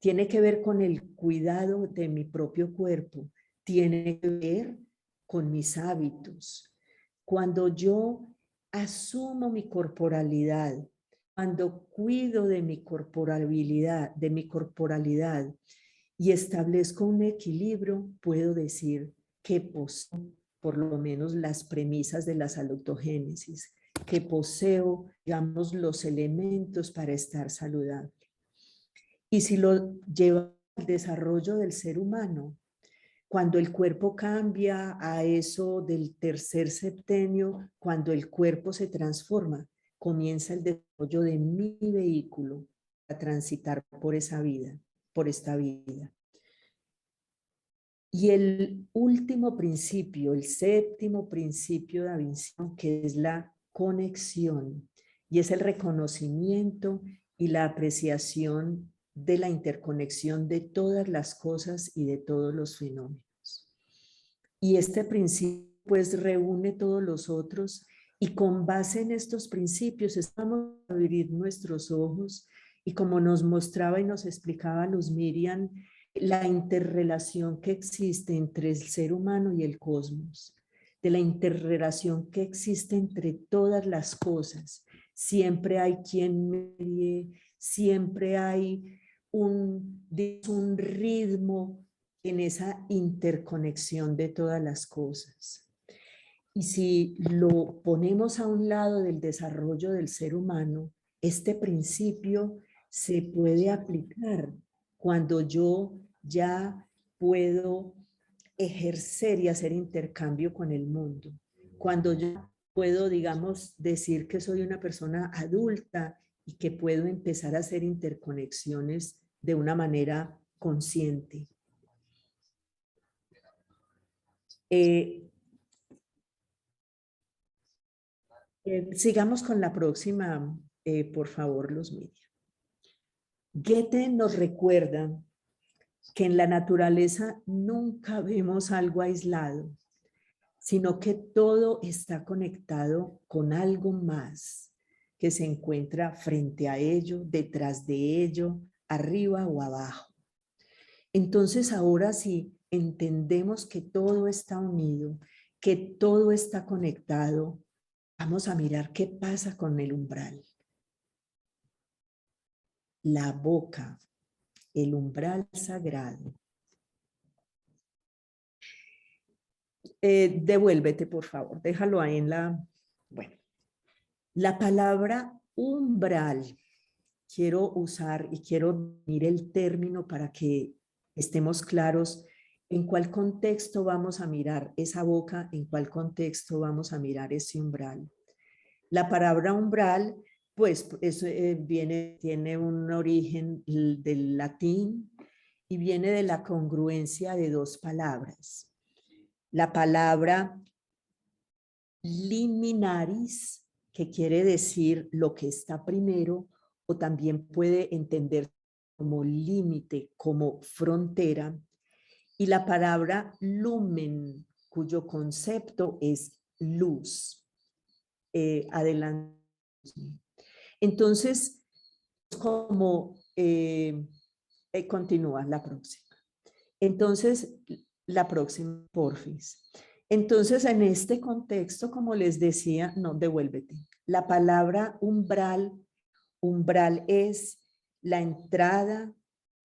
Tiene que ver con el cuidado de mi propio cuerpo, tiene que ver con mis hábitos. Cuando yo asumo mi corporalidad, cuando cuido de mi corporalidad, y establezco un equilibrio, puedo decir que poseo por lo menos las premisas de la salutogénesis, que poseo, digamos, los elementos para estar saludable. Y si lo lleva al desarrollo del ser humano, cuando el cuerpo cambia a eso del tercer septenio, cuando el cuerpo se transforma, comienza el desarrollo de mi vehículo a transitar por esa vida, por esta vida. Y el último principio, el séptimo principio davinciano, que es la conexión, y es el reconocimiento y la apreciación de la interconexión de todas las cosas y de todos los fenómenos. Y este principio pues reúne todos los otros y con base en estos principios estamos a abrir nuestros ojos y como nos mostraba y nos explicaba Luz Miriam, la interrelación que existe entre el ser humano y el cosmos. de la interrelación que existe entre todas las cosas. Siempre hay quien medie, siempre hay un ritmo en esa interconexión de todas las cosas. Y si lo ponemos a un lado del desarrollo del ser humano, este principio se puede aplicar cuando yo ya puedo ejercer y hacer intercambio con el mundo. Cuando yo puedo, digamos, decir que soy una persona adulta y que puedo empezar a hacer interconexiones de una manera consciente. Sigamos con la próxima, por favor, Luz Miriam. Goethe nos recuerda que en la naturaleza nunca vemos algo aislado, sino que todo está conectado con algo más que se encuentra frente a ello, detrás de ello, arriba o abajo. Entonces ahora sí entendemos que todo está unido, que todo está conectado, vamos a mirar qué pasa con el umbral. La boca, el umbral sagrado. Devuélvete, por favor, déjalo ahí en la... Bueno, la palabra umbral, quiero usar y quiero unir el término para que estemos claros en cuál contexto vamos a mirar esa boca, en cuál contexto vamos a mirar ese umbral. La palabra umbral, pues eso tiene un origen del latín y viene de la congruencia de dos palabras. La palabra liminaris, que quiere decir lo que está primero, o también puede entender como límite, como frontera, y la palabra lumen, cuyo concepto es luz. Adelante. Entonces, como continúa la próxima. Entonces, la próxima, porfis. Entonces, en este contexto, como les decía, no, devuélvete. La palabra umbral, umbral es la entrada,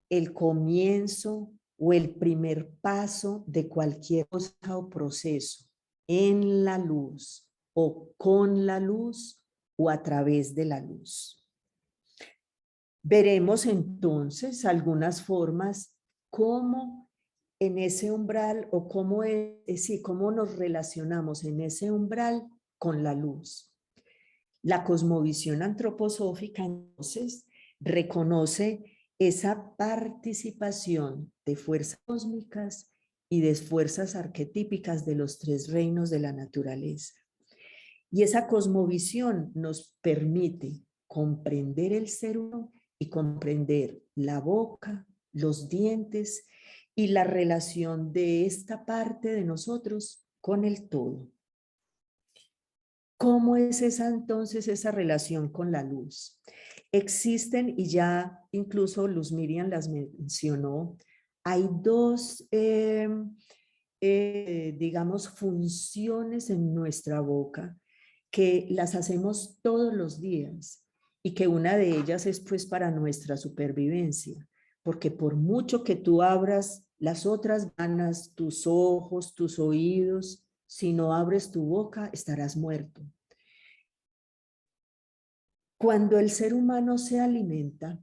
el comienzo o el primer paso de cualquier cosa o proceso en la luz o con la luz o a través de la luz. Veremos entonces algunas formas cómo en ese umbral o cómo nos relacionamos en ese umbral con la luz. La cosmovisión antroposófica entonces reconoce esa participación de fuerzas cósmicas y de fuerzas arquetípicas de los tres reinos de la naturaleza. Y esa cosmovisión nos permite comprender el ser humano y comprender la boca, los dientes y la relación de esta parte de nosotros con el todo. ¿Cómo es entonces esa relación con la luz? Existen, y ya incluso Luz Miriam las mencionó, hay dos, digamos, funciones en nuestra boca que las hacemos todos los días y que una de ellas es pues para nuestra supervivencia, porque por mucho que tú abras las otras ganas, tus ojos, tus oídos, si no abres tu boca estarás muerto. Cuando el ser humano se alimenta,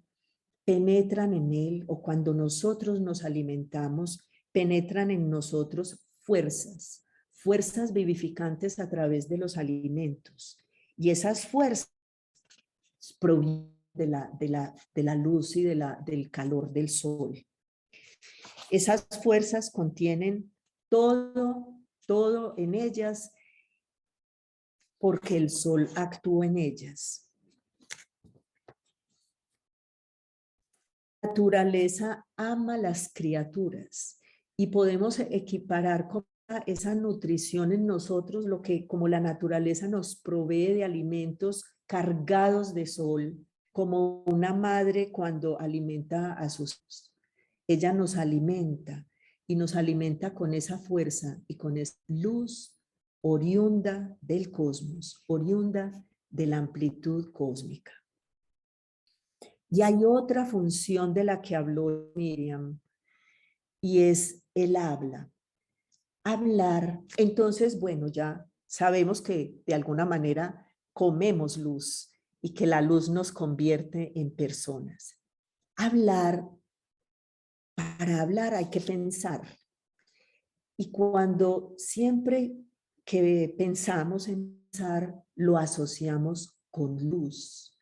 penetran en él, o cuando nosotros nos alimentamos, penetran en nosotros fuerzas, fuerzas vivificantes a través de los alimentos. Y esas fuerzas provienen de la luz y del calor del sol. Esas fuerzas contienen todo en ellas porque el sol actúa en ellas. La naturaleza ama las criaturas y podemos equiparar con esa nutrición en nosotros, lo que como la naturaleza nos provee de alimentos cargados de sol, como una madre cuando alimenta a sus hijos. Ella nos alimenta y nos alimenta con esa fuerza y con esa luz oriunda del cosmos, oriunda de la amplitud cósmica. Y hay otra función de la que habló Miriam, y es el habla. Hablar, entonces, bueno, ya sabemos que de alguna manera comemos luz y que la luz nos convierte en personas. Hablar, para hablar hay que pensar. Y cuando siempre que pensamos en pensar, lo asociamos con luz.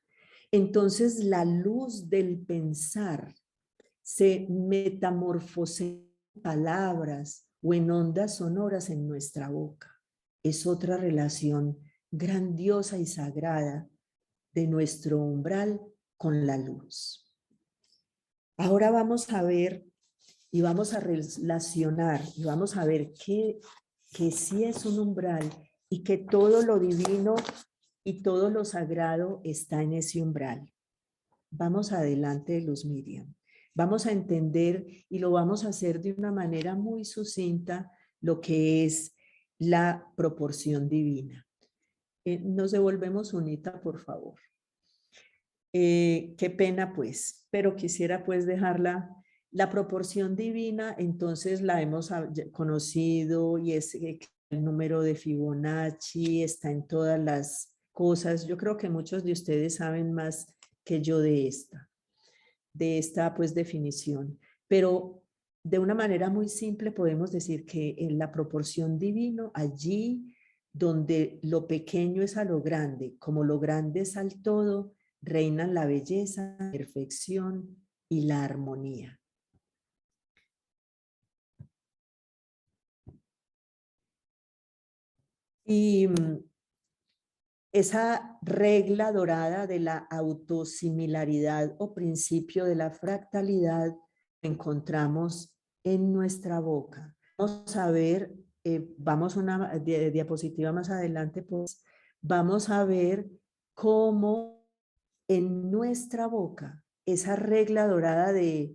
Entonces la luz del pensar se metamorfosea en palabras o en ondas sonoras en nuestra boca. Es otra relación grandiosa y sagrada de nuestro umbral con la luz. Ahora vamos a ver y vamos a relacionar y vamos a ver que sí es un umbral y que todo lo divino y todo lo sagrado está en ese umbral. Vamos adelante, Luz Miriam. Vamos a entender y lo vamos a hacer de una manera muy sucinta lo que es la proporción divina. Nos devolvemos unita, por favor. Qué pena pues, pero quisiera pues dejarla. La proporción divina, entonces la hemos conocido y es el número de Fibonacci, está en todas las cosas. Yo creo que muchos de ustedes saben más que yo de esta pues definición, pero de una manera muy simple podemos decir que en la proporción divino, allí donde lo pequeño es a lo grande, como lo grande es al todo, reinan la belleza, la perfección y la armonía. Y esa regla dorada de la autosimilaridad o principio de la fractalidad encontramos en nuestra boca. Vamos a ver, vamos a una diapositiva más adelante, pues vamos a ver cómo en nuestra boca esa regla dorada de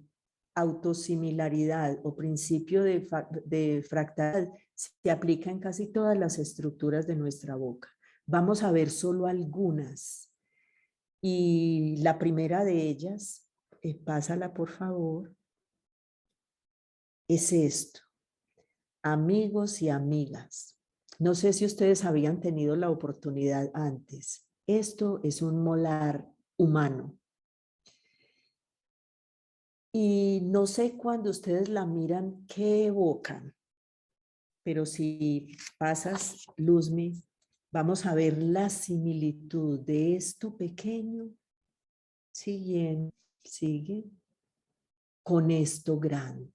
autosimilaridad o principio de fractalidad se aplica en casi todas las estructuras de nuestra boca. Vamos a ver solo algunas. Y la primera de ellas, pásala por favor, es esto. Amigos y amigas. No sé si ustedes habían tenido la oportunidad antes. Esto es un molar humano. Y no sé cuando ustedes la miran qué evocan, pero si pasas, Luzmi, vamos a ver la similitud de esto pequeño, sigue, con esto grande.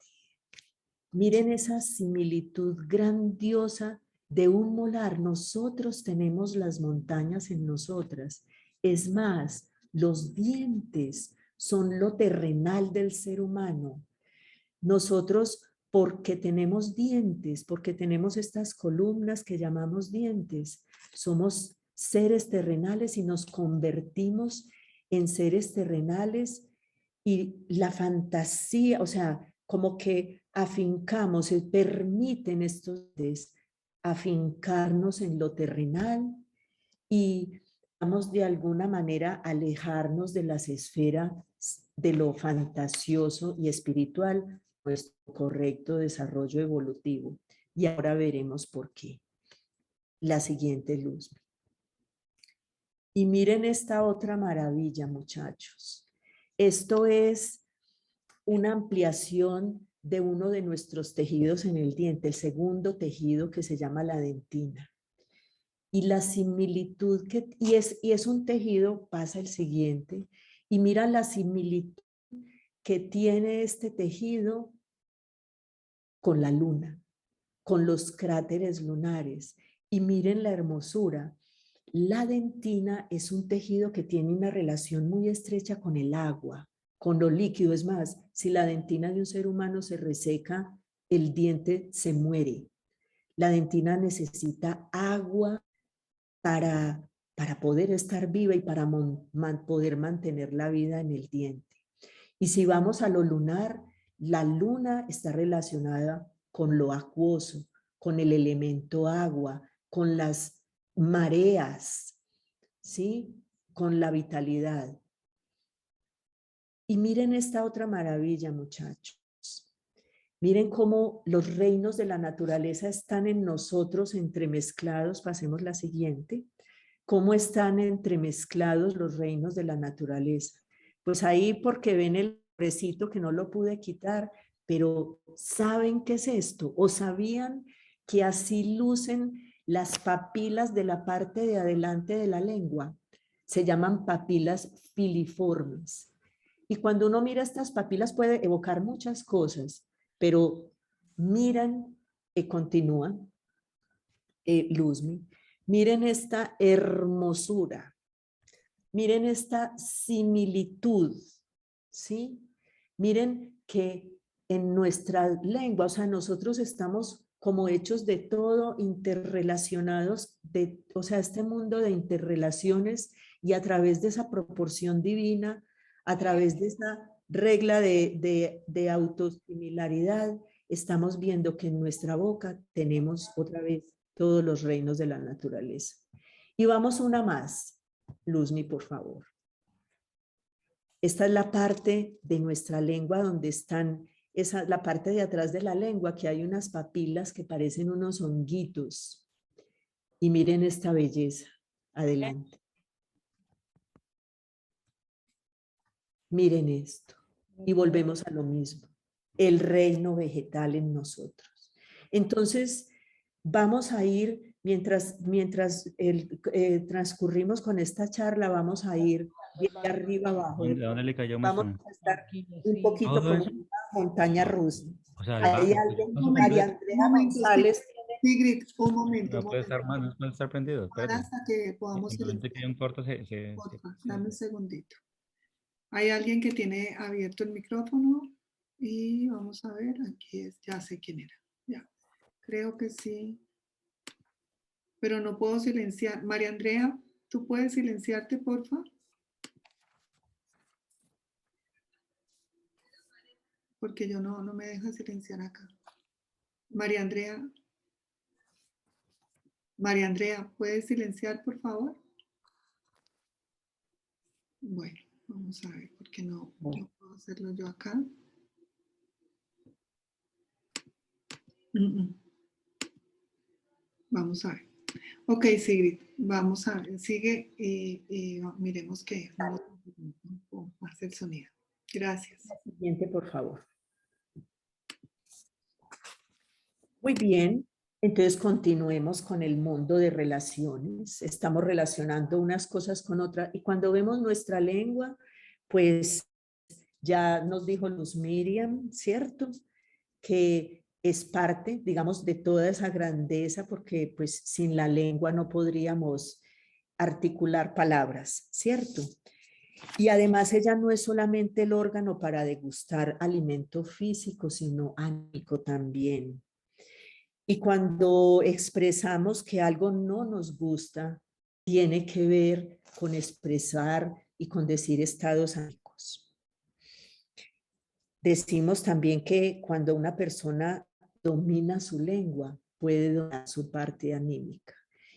Miren esa similitud grandiosa de un molar. Nosotros tenemos las montañas en nosotras. Es más, los dientes son lo terrenal del ser humano. Nosotros, porque tenemos dientes, porque tenemos estas columnas que llamamos dientes, somos seres terrenales y nos convertimos en seres terrenales y la fantasía, o sea, como que afincamos, se permiten estos afincarnos en lo terrenal y vamos de alguna manera alejarnos de las esferas de lo fantasioso y espiritual, nuestro correcto desarrollo evolutivo. Y ahora veremos por qué. La siguiente luz. Y miren esta otra maravilla, muchachos. Esto es una ampliación de uno de nuestros tejidos en el diente, el segundo tejido que se llama la dentina. Y la similitud y es un tejido, pasa el siguiente, y mira la similitud que tiene este tejido con la luna, con los cráteres lunares. Y miren la hermosura. La dentina es un tejido que tiene una relación muy estrecha con el agua, con lo líquido. Es más, si la dentina de un ser humano se reseca, el diente se muere. La dentina necesita agua para poder estar viva y para poder mantener la vida en el diente. Y si vamos a lo lunar, la luna está relacionada con lo acuoso, con el elemento agua, con las mareas, ¿sí? Con la vitalidad. Y miren esta otra maravilla, muchachos. Miren cómo los reinos de la naturaleza están en nosotros entremezclados. Pasemos la siguiente. ¿Cómo están entremezclados los reinos de la naturaleza? Pues ahí porque ven el recito que no lo pude quitar, pero ¿saben qué es esto? ¿O sabían que así lucen las papilas de la parte de adelante de la lengua? Se llaman papilas filiformes. Y cuando uno mira estas papilas puede evocar muchas cosas, pero miran, continúan, Luzmi, miren esta hermosura, miren esta similitud, ¿sí? Miren que en nuestra lengua, o sea, nosotros estamos como hechos de todo, interrelacionados, o sea, este mundo de interrelaciones, y a través de esa proporción divina, a través de esa regla de autosimilaridad, estamos viendo que en nuestra boca tenemos otra vez todos los reinos de la naturaleza. Y vamos una más, Luzmi, por favor. Esta es la parte de nuestra lengua donde están, la parte de atrás de la lengua, que hay unas papilas que parecen unos honguitos. Y miren esta belleza. Adelante. Miren esto. Y volvemos a lo mismo. El reino vegetal en nosotros. Entonces, vamos a ir, mientras transcurrimos con esta charla, vamos a ir de arriba abajo. ¿De dónde le cayó más? Vamos a estar un poquito ¿Todo como eso? una montaña rusa. O sea, Hay el alguien, no se María prendió. Andrea González, Sigrid, un momento. No puede estar más, no puede estar prendido. Para Espérate. hasta que podamos Simplemente que hay un corto, porfa, dame un segundito. Hay alguien que tiene abierto el micrófono y vamos a ver, aquí es, ya sé quién era. Ya, creo que sí. Pero no puedo silenciar. María Andrea, ¿tú puedes silenciarte, porfa? Porque yo no me deja silenciar acá. María Andrea, ¿puedes silenciar, por favor? Bueno, vamos a ver, porque no puedo hacerlo yo acá. Vamos a ver. Ok, Sigrid, vamos a ver. Sigue y miremos que no hace el sonido. Gracias. siguiente, por favor. Muy bien, entonces continuemos con el mundo de relaciones. Estamos relacionando unas cosas con otras y cuando vemos nuestra lengua, pues ya nos dijo Luz Miriam, ¿cierto? Que es parte, digamos, de toda esa grandeza porque pues sin la lengua no podríamos articular palabras, ¿cierto? Y además ella no es solamente el órgano para degustar alimento físico, sino ánico también. Y cuando expresamos que algo no nos gusta, tiene que ver con expresar y con decir estados anímicos. Decimos también que cuando una persona domina su lengua, puede dominar su parte anímica.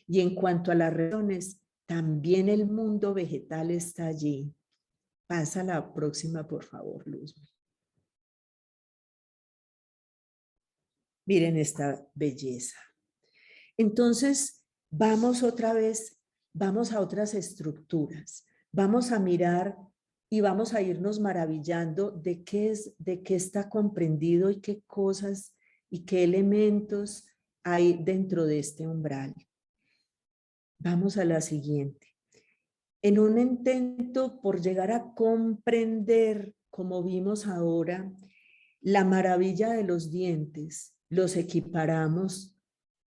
Y en cuanto a las relaciones, también el mundo vegetal está allí. Pasa la próxima, por favor, Luz. Miren esta belleza. Entonces, vamos otra vez, vamos a otras estructuras. Vamos a mirar y vamos a irnos maravillando de qué está comprendido y qué cosas y qué elementos hay dentro de este umbral. Vamos a la siguiente. En un intento por llegar a comprender, como vimos ahora, la maravilla de los dientes, los equiparamos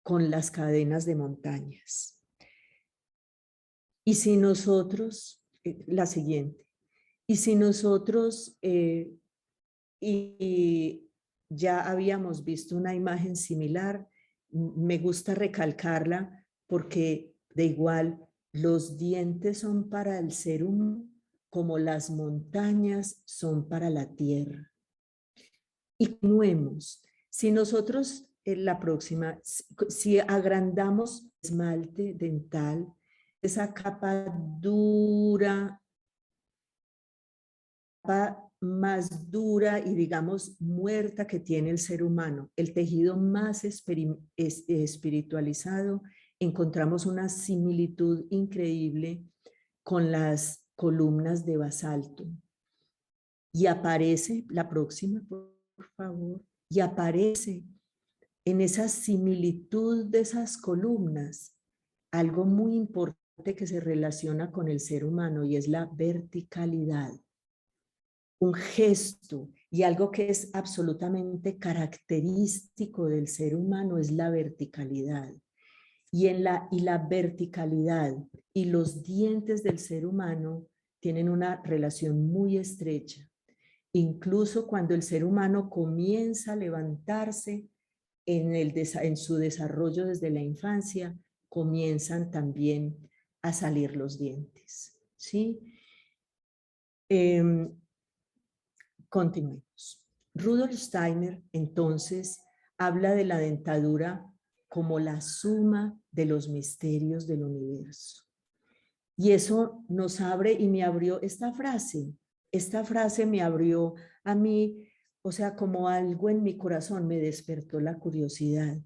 con las cadenas de montañas. Y si nosotros, la siguiente, y si nosotros, y ya habíamos visto una imagen similar, me gusta recalcarla porque de igual los dientes son para el ser humano como las montañas son para la tierra. Y continuemos. Si nosotros la próxima. Si agrandamos esmalte dental, esa capa dura, más dura y digamos muerta que tiene el ser humano, el tejido más espiritualizado, encontramos una similitud increíble con las columnas de basalto. Y aparece, la próxima, por favor, y aparece en esa similitud de esas columnas algo muy importante que se relaciona con el ser humano y es la verticalidad. Un gesto y algo que es absolutamente característico del ser humano es la verticalidad. Y la verticalidad y los dientes del ser humano tienen una relación muy estrecha. Incluso cuando el ser humano comienza a levantarse en su desarrollo desde la infancia, comienzan también a salir los dientes, ¿sí? Continuemos. Rudolf Steiner, entonces, habla de la dentadura como la suma de los misterios del universo. Y eso nos abre y me abrió esta frase. Esta frase me abrió a mí, o sea, como algo en mi corazón, me despertó la curiosidad.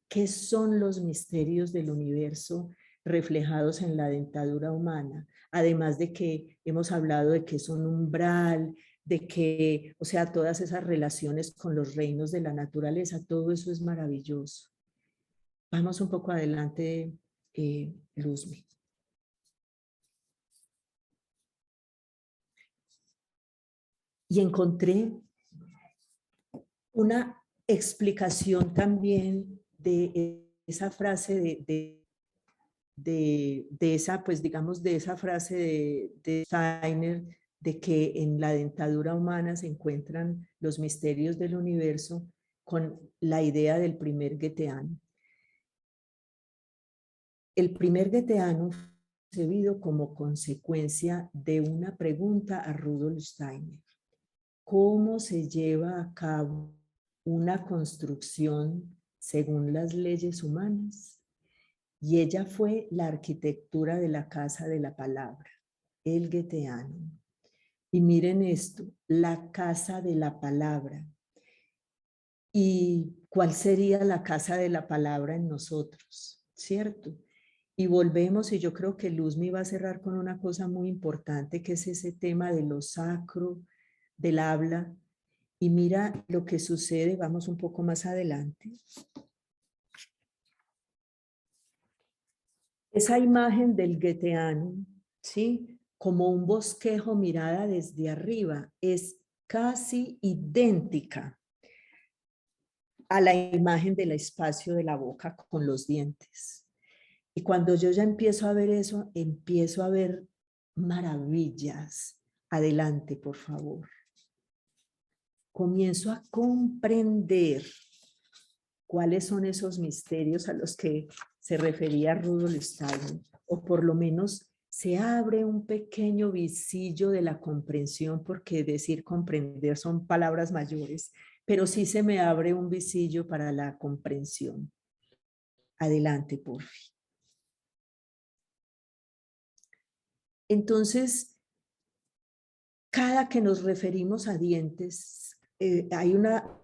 ¿Qué son los misterios del universo reflejados en la dentadura humana? Además de que hemos hablado de que es un umbral, de que, o sea, todas esas relaciones con los reinos de la naturaleza, todo eso es maravilloso. Vamos un poco adelante, Luzmi. Y encontré una explicación también de esa frase de esa, pues digamos, de esa frase de Steiner, de que en la dentadura humana se encuentran los misterios del universo con la idea del primer goetheano. El primer goetheano fue concebido como consecuencia de una pregunta a Rudolf Steiner. ¿Cómo se lleva a cabo una construcción según las leyes humanas? Y ella fue la arquitectura de la casa de la palabra, el goetheano. Y miren esto, la casa de la palabra. ¿Y cuál sería la casa de la palabra en nosotros? ¿Cierto? Y volvemos, y yo creo que Luzmi va a cerrar con una cosa muy importante, que es ese tema de lo sacro, del habla. Y mira lo que sucede, vamos un poco más adelante. Esa imagen del goetheano, ¿sí? Como un bosquejo mirada desde arriba, es casi idéntica a la imagen del espacio de la boca con los dientes. Y cuando yo ya empiezo a ver eso, empiezo a ver maravillas. Adelante, por favor. Comienzo a comprender cuáles son esos misterios a los que se refería Rudolf Steiner, o por lo menos se abre un pequeño visillo de la comprensión, porque decir comprender son palabras mayores, pero sí se me abre un visillo para la comprensión. Adelante, porfi. Entonces, cada que nos referimos a dientes, hay una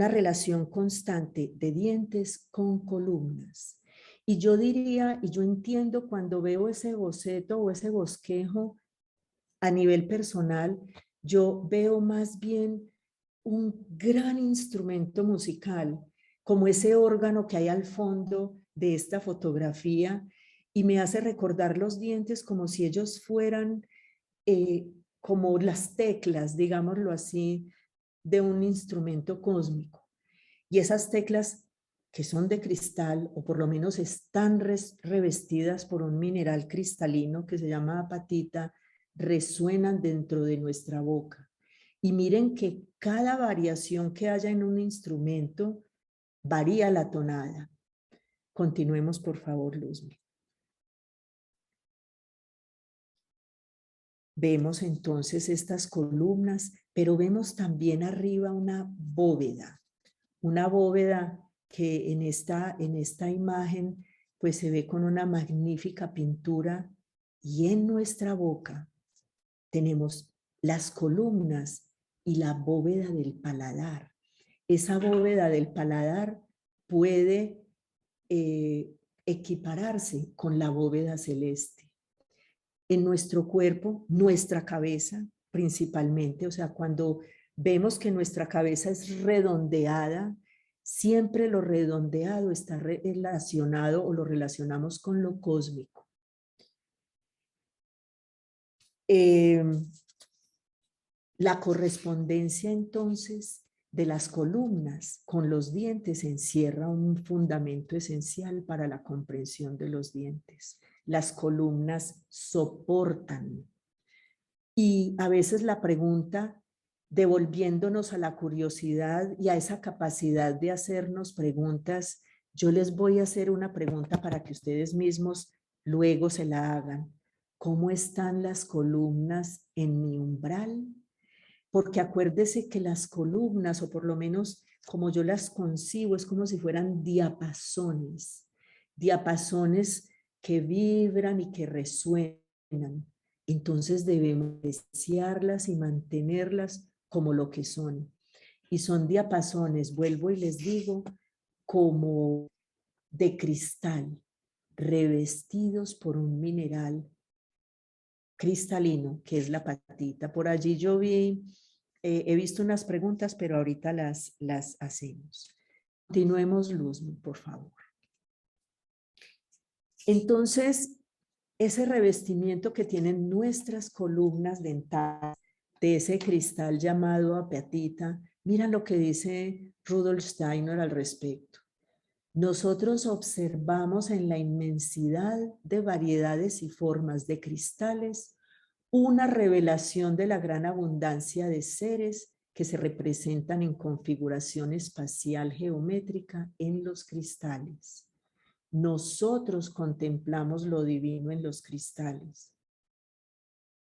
relación constante de dientes con columnas. Y yo diría, y yo entiendo cuando veo ese boceto o ese bosquejo a nivel personal, yo veo más bien un gran instrumento musical, como ese órgano que hay al fondo de esta fotografía, y me hace recordar los dientes como si ellos fueran como las teclas, digámoslo así, de un instrumento cósmico. Y esas teclas que son de cristal, o por lo menos están revestidas por un mineral cristalino que se llama apatita, resuenan dentro de nuestra boca. Y miren que cada variación que haya en un instrumento varía la tonada. Continuemos, por favor, Luzmi. Vemos entonces estas columnas, pero vemos también arriba una bóveda, una bóveda que en esta imagen pues se ve con una magnífica pintura, y en nuestra boca tenemos las columnas y la bóveda del paladar. Esa bóveda del paladar puede equipararse con la bóveda celeste. En nuestro cuerpo, nuestra cabeza principalmente, o sea, cuando vemos que nuestra cabeza es redondeada, siempre lo redondeado está relacionado o lo relacionamos con lo cósmico. La correspondencia entonces de las columnas con los dientes encierra un fundamento esencial para la comprensión de los dientes. Las columnas soportan. Y a veces la pregunta, devolviéndonos a la curiosidad y a esa capacidad de hacernos preguntas, yo les voy a hacer una pregunta para que ustedes mismos luego se la hagan. ¿Cómo están las columnas en mi umbral? Porque acuérdese que las columnas, o por lo menos como yo las concibo, es como si fueran diapasones que vibran y que resuenan. Entonces debemos apreciarlas y mantenerlas como lo que son. Y son diapasones, vuelvo y les digo, como de cristal, revestidos por un mineral cristalino, que es la apatita. Por allí yo he visto unas preguntas, pero ahorita las hacemos. Continuemos, Luz, por favor. Entonces, ese revestimiento que tienen nuestras columnas dentales de ese cristal llamado apatita, mira lo que dice Rudolf Steiner al respecto. Nosotros observamos en la inmensidad de variedades y formas de cristales una revelación de la gran abundancia de seres que se representan en configuración espacial geométrica en los cristales. Nosotros contemplamos lo divino en los cristales.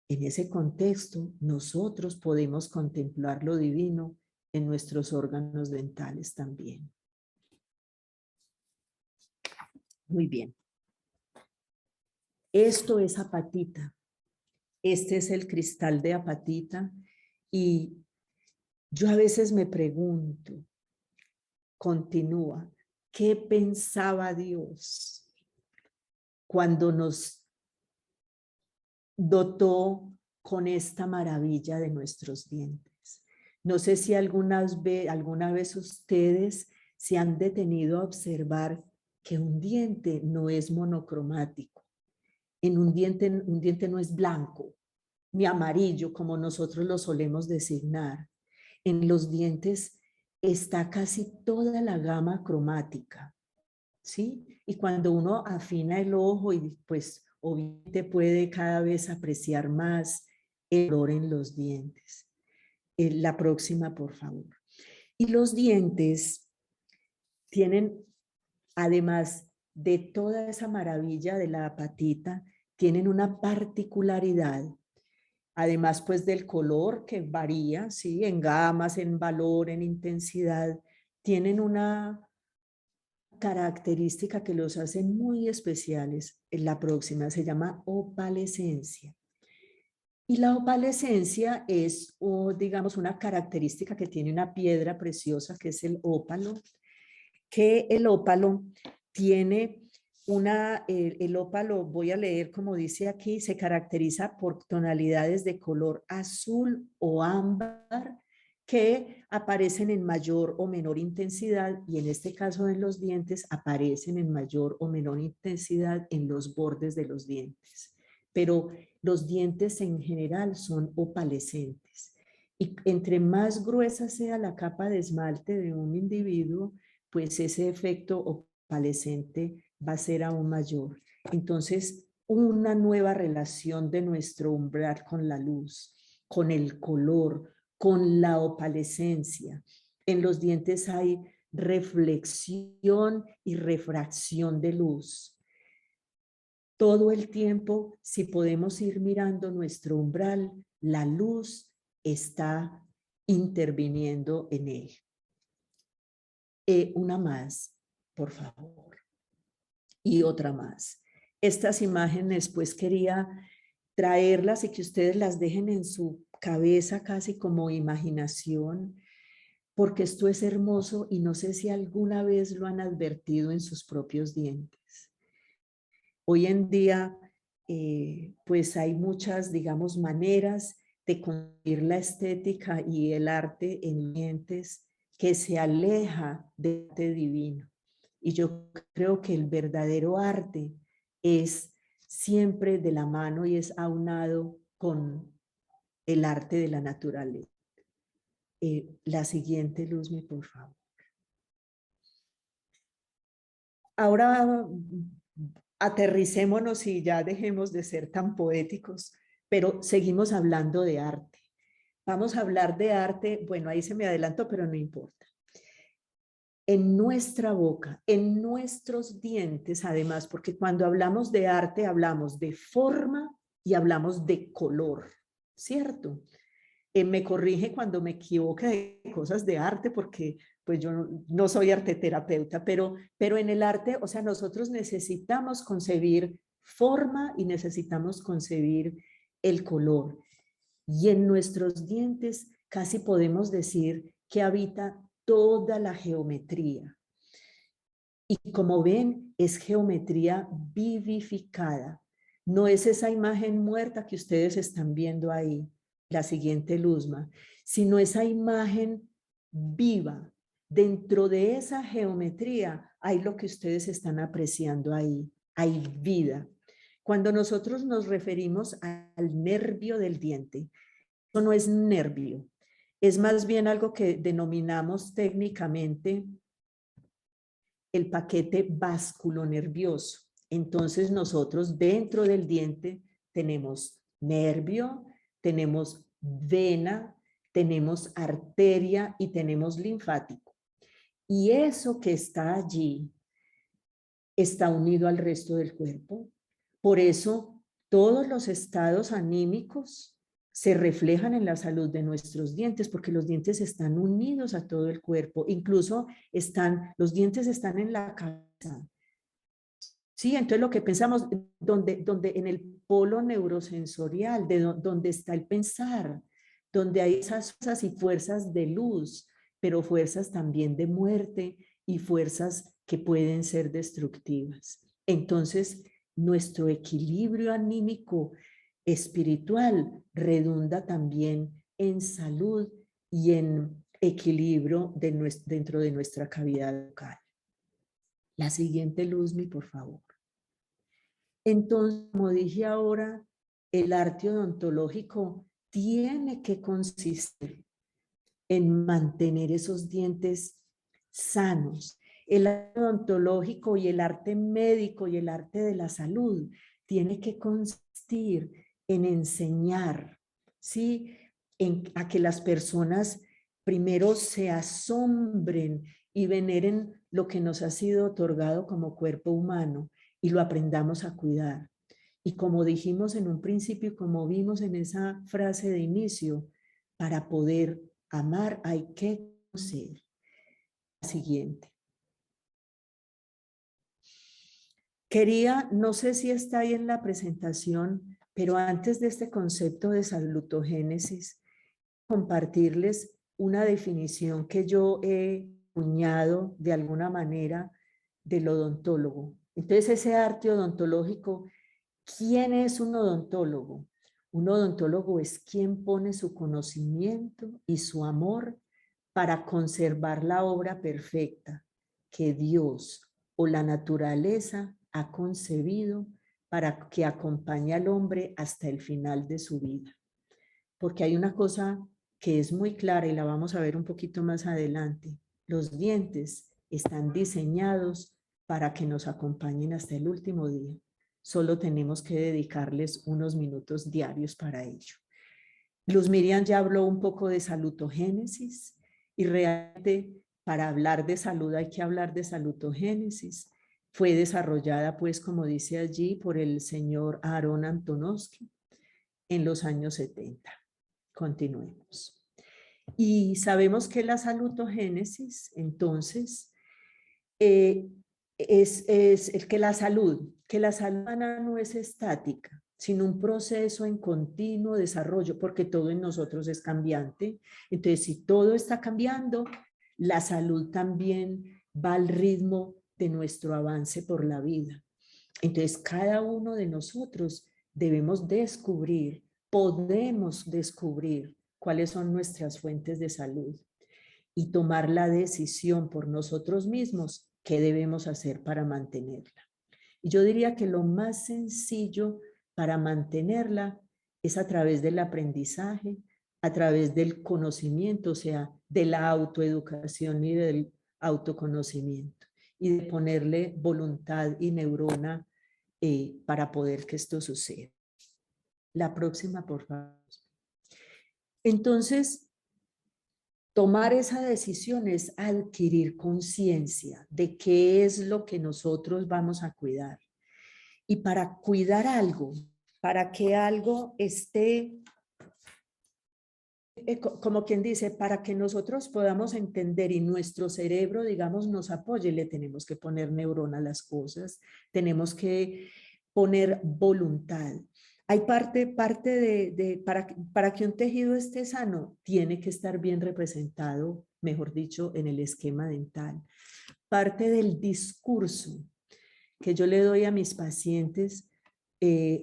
En ese contexto, nosotros podemos contemplar lo divino en nuestros órganos dentales también. Muy bien. Esto es apatita. Este es el cristal de apatita. Y yo a veces me pregunto, continúa, ¿qué pensaba Dios cuando nos dotó con esta maravilla de nuestros dientes? No sé si alguna vez ustedes se han detenido a observar que un diente no es monocromático. Un diente no es blanco ni amarillo como nosotros lo solemos designar. En los dientes está casi toda la gama cromática, ¿sí? Y cuando uno afina el ojo y pues obviamente puede cada vez apreciar más el color en los dientes. La próxima, por favor. Y los dientes tienen, además de toda esa maravilla de la apatita, tienen una particularidad, además pues del color que varía, ¿sí? En gamas, en valor, en intensidad, tienen una característica que los hace muy especiales. La próxima se llama opalescencia. Y la opalescencia es, digamos, una característica que tiene una piedra preciosa que es el ópalo, que el ópalo tiene el ópalo, voy a leer como dice aquí, se caracteriza por tonalidades de color azul o ámbar que aparecen en mayor o menor intensidad, y en este caso de los dientes aparecen en mayor o menor intensidad en los bordes de los dientes. Pero los dientes en general son opalescentes. Y entre más gruesa sea la capa de esmalte de un individuo, pues ese efecto opalescente va a ser aún mayor. Entonces, una nueva relación de nuestro umbral con la luz, con el color, con la opalescencia. En los dientes hay reflexión y refracción de luz. Todo el tiempo, si podemos ir mirando nuestro umbral, la luz está interviniendo en él. Una más, por favor. Y otra más. Estas imágenes, pues quería traerlas y que ustedes las dejen en su cabeza casi como imaginación, porque esto es hermoso y no sé si alguna vez lo han advertido en sus propios dientes. Hoy en día, pues hay muchas, digamos, maneras de conseguir la estética y el arte en dientes que se aleja del arte divino. Y yo creo que el verdadero arte es siempre de la mano y es aunado con el arte de la naturaleza. La siguiente, Luzmi, por favor. Ahora aterricémonos y ya dejemos de ser tan poéticos, pero seguimos hablando de arte. Vamos a hablar de arte, bueno, ahí se me adelantó, pero no importa. En nuestra boca, en nuestros dientes, además, porque cuando hablamos de arte hablamos de forma y hablamos de color, ¿cierto? Me corrige cuando me equivoque de cosas de arte, porque pues yo no soy arteterapeuta, pero en el arte, o sea, nosotros necesitamos concebir forma y necesitamos concebir el color. Y en nuestros dientes casi podemos decir que habita toda la geometría. Y como ven, es geometría vivificada. No es esa imagen muerta que ustedes están viendo ahí, la siguiente Luzma, sino esa imagen viva. Dentro de esa geometría hay lo que ustedes están apreciando ahí, hay vida. Cuando nosotros nos referimos al nervio del diente, eso no es nervio, es más bien algo que denominamos técnicamente el paquete vasculonervioso. Entonces nosotros dentro del diente tenemos nervio, tenemos vena, tenemos arteria y tenemos linfático. Y eso que está allí está unido al resto del cuerpo. Por eso todos los estados anímicos se reflejan en la salud de nuestros dientes, porque los dientes están unidos a todo el cuerpo, incluso los dientes están en la cabeza. Sí, entonces lo que pensamos, donde en el polo neurosensorial, donde está el pensar, donde hay esas fuerzas y fuerzas de luz, pero fuerzas también de muerte y fuerzas que pueden ser destructivas. Entonces, nuestro equilibrio anímico espiritual redunda también en salud y en equilibrio dentro de nuestra cavidad bucal. La siguiente, Luzmi, por favor. Entonces, como dije ahora, el arte odontológico tiene que consistir en mantener esos dientes sanos. El arte odontológico y el arte médico y el arte de la salud tiene que consistir en enseñar, ¿sí? A que las personas primero se asombren y veneren lo que nos ha sido otorgado como cuerpo humano y lo aprendamos a cuidar. Y como dijimos en un principio, como vimos en esa frase de inicio, para poder amar hay que conocer. La siguiente. Quería, no sé si está ahí en la presentación, pero antes de este concepto de salutogénesis, compartirles una definición que yo he acuñado de alguna manera del odontólogo. Entonces, ese arte odontológico, ¿quién es un odontólogo? Un odontólogo es quien pone su conocimiento y su amor para conservar la obra perfecta que Dios o la naturaleza ha concebido para que acompañe al hombre hasta el final de su vida. Porque hay una cosa que es muy clara y la vamos a ver un poquito más adelante. Los dientes están diseñados para que nos acompañen hasta el último día. Solo tenemos que dedicarles unos minutos diarios para ello. Luz Miriam ya habló un poco de salutogénesis y realmente para hablar de salud hay que hablar de salutogénesis. Fue desarrollada, pues, como dice allí, por el señor Aaron Antonovsky en los años 70. Continuemos. Y sabemos que la salutogénesis, entonces, es el que la salud humana no es estática, sino un proceso en continuo desarrollo, porque todo en nosotros es cambiante. Entonces, si todo está cambiando, la salud también va al ritmo de nuestro avance por la vida. Entonces, cada uno de nosotros debemos descubrir, podemos descubrir cuáles son nuestras fuentes de salud y tomar la decisión por nosotros mismos qué debemos hacer para mantenerla. Y yo diría que lo más sencillo para mantenerla es a través del aprendizaje, a través del conocimiento, o sea, de la autoeducación y del autoconocimiento, y de ponerle voluntad y neurona para poder que esto suceda. La próxima, por favor. Entonces, tomar esa decisión es adquirir conciencia de qué es lo que nosotros vamos a cuidar. Y para cuidar algo, para que algo esté, como quien dice, para que nosotros podamos entender y nuestro cerebro, digamos, nos apoye, le tenemos que poner neurona a las cosas, tenemos que poner voluntad. Hay parte para que un tejido esté sano, tiene que estar bien representado, mejor dicho, en el esquema dental. Parte del discurso que yo le doy a mis pacientes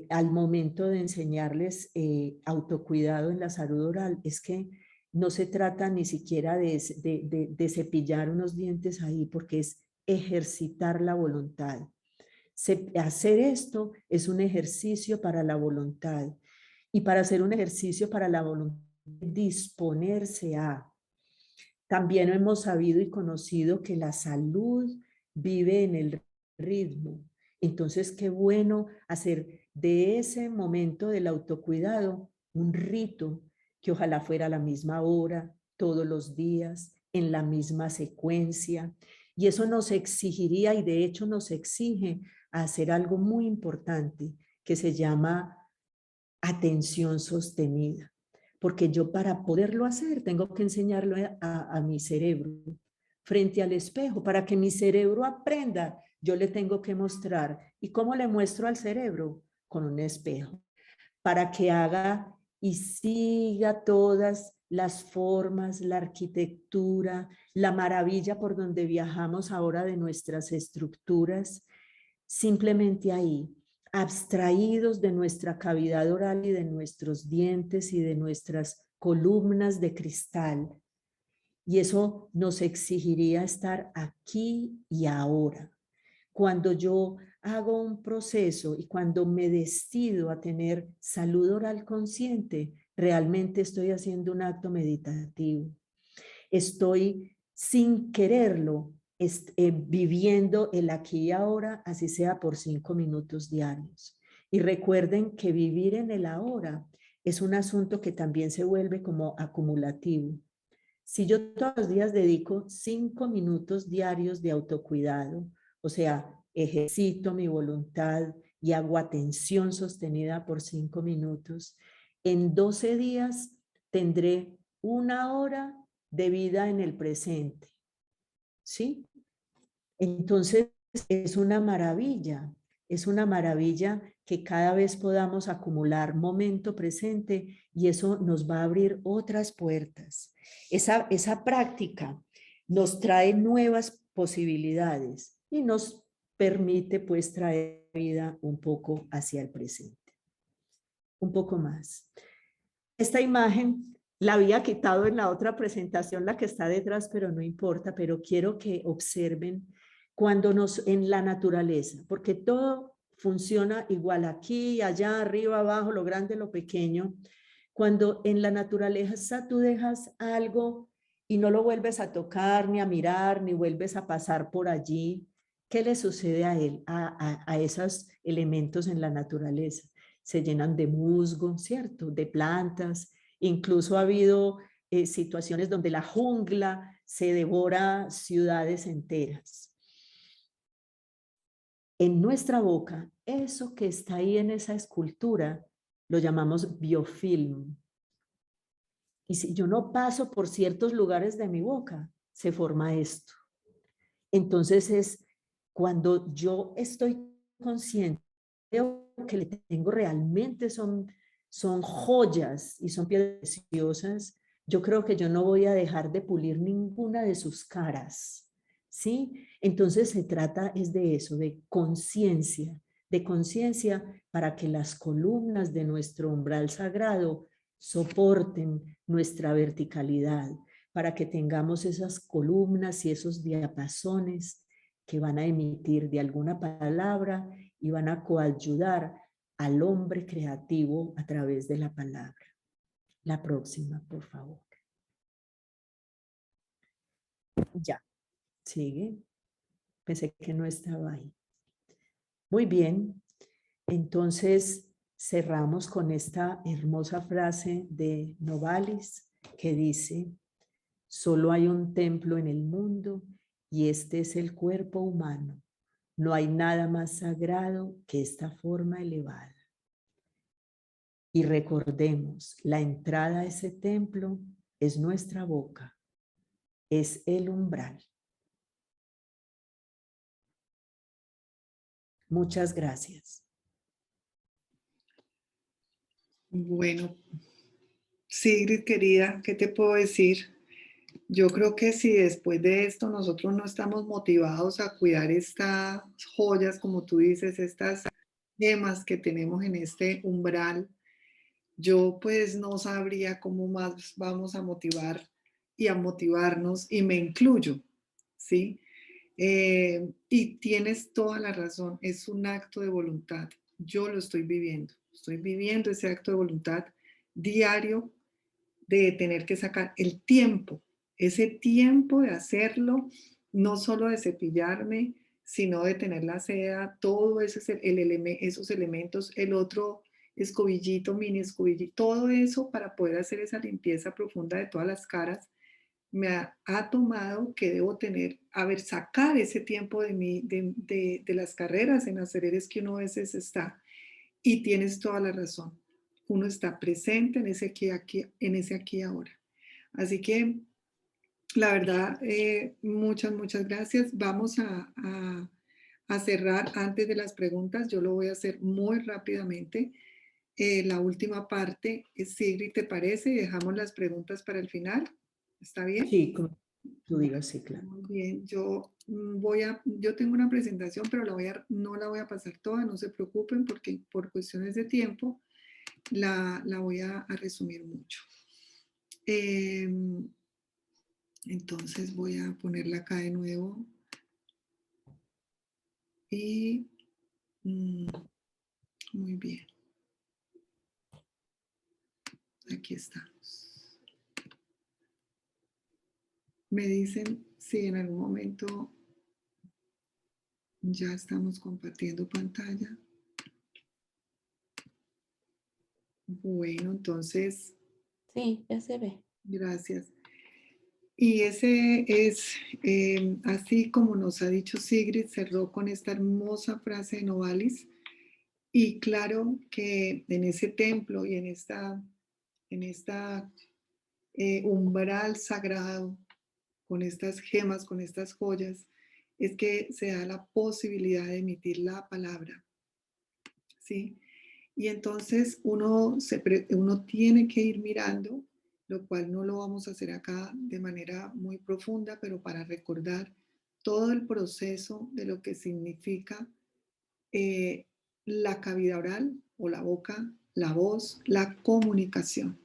al momento de enseñarles autocuidado en la salud oral es que no se trata ni siquiera de cepillar unos dientes ahí, porque es ejercitar la voluntad. Hacer esto es un ejercicio para la voluntad, y para hacer un ejercicio para la voluntad, disponerse a. También hemos sabido y conocido que la salud vive en el ritmo. Entonces, qué bueno hacer de ese momento del autocuidado un rito que ojalá fuera a la misma hora, todos los días, en la misma secuencia. Y eso nos exigiría, y de hecho nos exige, hacer algo muy importante que se llama atención sostenida. Porque yo, para poderlo hacer, tengo que enseñarlo a mi cerebro frente al espejo. Para que mi cerebro aprenda, yo le tengo que mostrar. ¿Y cómo le muestro al cerebro? Con un espejo. Para que haga y siga todas las formas, la arquitectura, la maravilla por donde viajamos ahora de nuestras estructuras, simplemente ahí, abstraídos de nuestra cavidad oral y de nuestros dientes y de nuestras columnas de cristal. Y eso nos exigiría estar aquí y ahora. Cuando yo hago un proceso y cuando me decido a tener salud oral consciente, realmente estoy haciendo un acto meditativo. Estoy, sin quererlo, viviendo el aquí y ahora, así sea por 5 minutos diarios. Y recuerden que vivir en el ahora es un asunto que también se vuelve como acumulativo. Si yo todos los días dedico 5 minutos diarios de autocuidado, o sea, ejercito mi voluntad y hago atención sostenida por 5 minutos, en 12 días tendré 1 hora de vida en el presente. ¿Sí? Entonces, es una maravilla que cada vez podamos acumular momento presente, y eso nos va a abrir otras puertas. Esa práctica nos trae nuevas posibilidades y nos permite pues traer vida un poco hacia el presente. Un poco más. Esta imagen la había quitado en la otra presentación, la que está detrás, pero no importa, pero quiero que observen cuando en la naturaleza, porque todo funciona igual aquí, allá, arriba, abajo, lo grande, lo pequeño. Cuando en la naturaleza tú dejas algo y no lo vuelves a tocar, ni a mirar, ni vuelves a pasar por allí, ¿qué le sucede a él, a esos elementos en la naturaleza? Se llenan de musgo, ¿cierto? De plantas. Incluso ha habido situaciones donde la jungla se devora ciudades enteras. En nuestra boca, eso que está ahí en esa escultura, lo llamamos biofilm. Y si yo no paso por ciertos lugares de mi boca, se forma esto. Entonces es cuando yo estoy consciente, veo que le tengo realmente son joyas y son piedras preciosas, yo creo que yo no voy a dejar de pulir ninguna de sus caras, ¿sí? Entonces se trata es de eso, de conciencia para que las columnas de nuestro umbral sagrado soporten nuestra verticalidad, para que tengamos esas columnas y esos diapasones que van a emitir de alguna palabra y van a coayudar al hombre creativo a través de la palabra. La próxima, por favor. Ya, sigue. Pensé que no estaba ahí. Muy bien. Entonces, cerramos con esta hermosa frase de Novalis que dice: solo hay un templo en el mundo y este es el cuerpo humano. No hay nada más sagrado que esta forma elevada. Y recordemos, la entrada a ese templo es nuestra boca, es el umbral. Muchas gracias. Bueno, Sigrid, querida, ¿qué te puedo decir? Yo creo que si después de esto nosotros no estamos motivados a cuidar estas joyas, como tú dices, estas gemas que tenemos en este umbral, yo pues no sabría cómo más vamos a motivar y a motivarnos, y me incluyo, ¿sí? Y tienes toda la razón, es un acto de voluntad. Yo lo estoy viviendo ese acto de voluntad diario de tener que sacar el tiempo, ese tiempo de hacerlo, no solo de cepillarme, sino de tener la seda, todo eso es esos elementos, el otro escobillito, mini escobillito, todo eso para poder hacer esa limpieza profunda de todas las caras, me ha tomado que debo tener, sacar ese tiempo de las carreras en acereres que uno a veces está. Y tienes toda la razón. Uno está presente en ese aquí ahora. Así que, la verdad, muchas gracias. Vamos a cerrar antes de las preguntas. Yo lo voy a hacer muy rápidamente. La última parte, Sigrid, ¿te parece? Dejamos las preguntas para el final. ¿Está bien? Sí, como tú digas, sí, claro. Muy bien, yo tengo una presentación, pero no la voy a pasar toda, no se preocupen, porque por cuestiones de tiempo la voy a resumir mucho. Entonces voy a ponerla acá de nuevo. Y muy bien. Aquí estamos. Me dicen si en algún momento ya estamos compartiendo pantalla. Bueno, entonces, Sí, ya se ve. gracias. Y ese es, así como nos ha dicho Sigrid, cerró con esta hermosa frase de Novalis. Y claro que en ese templo y en esta umbral sagrado, con estas gemas, con estas joyas, es que se da la posibilidad de emitir la palabra, ¿sí? Y entonces uno tiene que ir mirando, lo cual no lo vamos a hacer acá de manera muy profunda, pero para recordar todo el proceso de lo que significa la cavidad oral o la boca, la voz, la comunicación.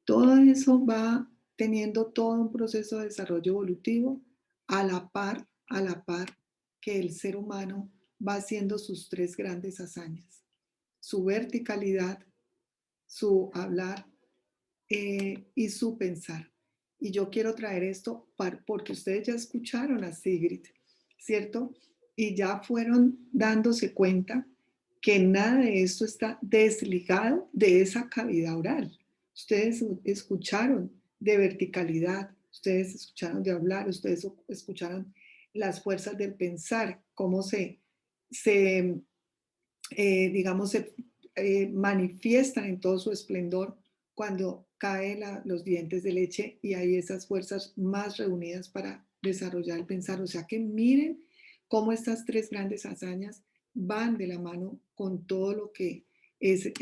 Todo eso va teniendo todo un proceso de desarrollo evolutivo a la par que el ser humano va haciendo sus tres grandes hazañas: su verticalidad, su hablar y su pensar. Y yo quiero traer esto porque ustedes ya escucharon a Sigrid, ¿cierto? Y ya fueron dándose cuenta que nada de esto está desligado de esa cavidad oral. Ustedes escucharon de verticalidad, ustedes escucharon de hablar, ustedes escucharon las fuerzas del pensar, cómo digamos, se manifiestan en todo su esplendor cuando caen los dientes de leche y hay esas fuerzas más reunidas para desarrollar el pensar. O sea que miren cómo estas tres grandes hazañas van de la mano con todo lo que es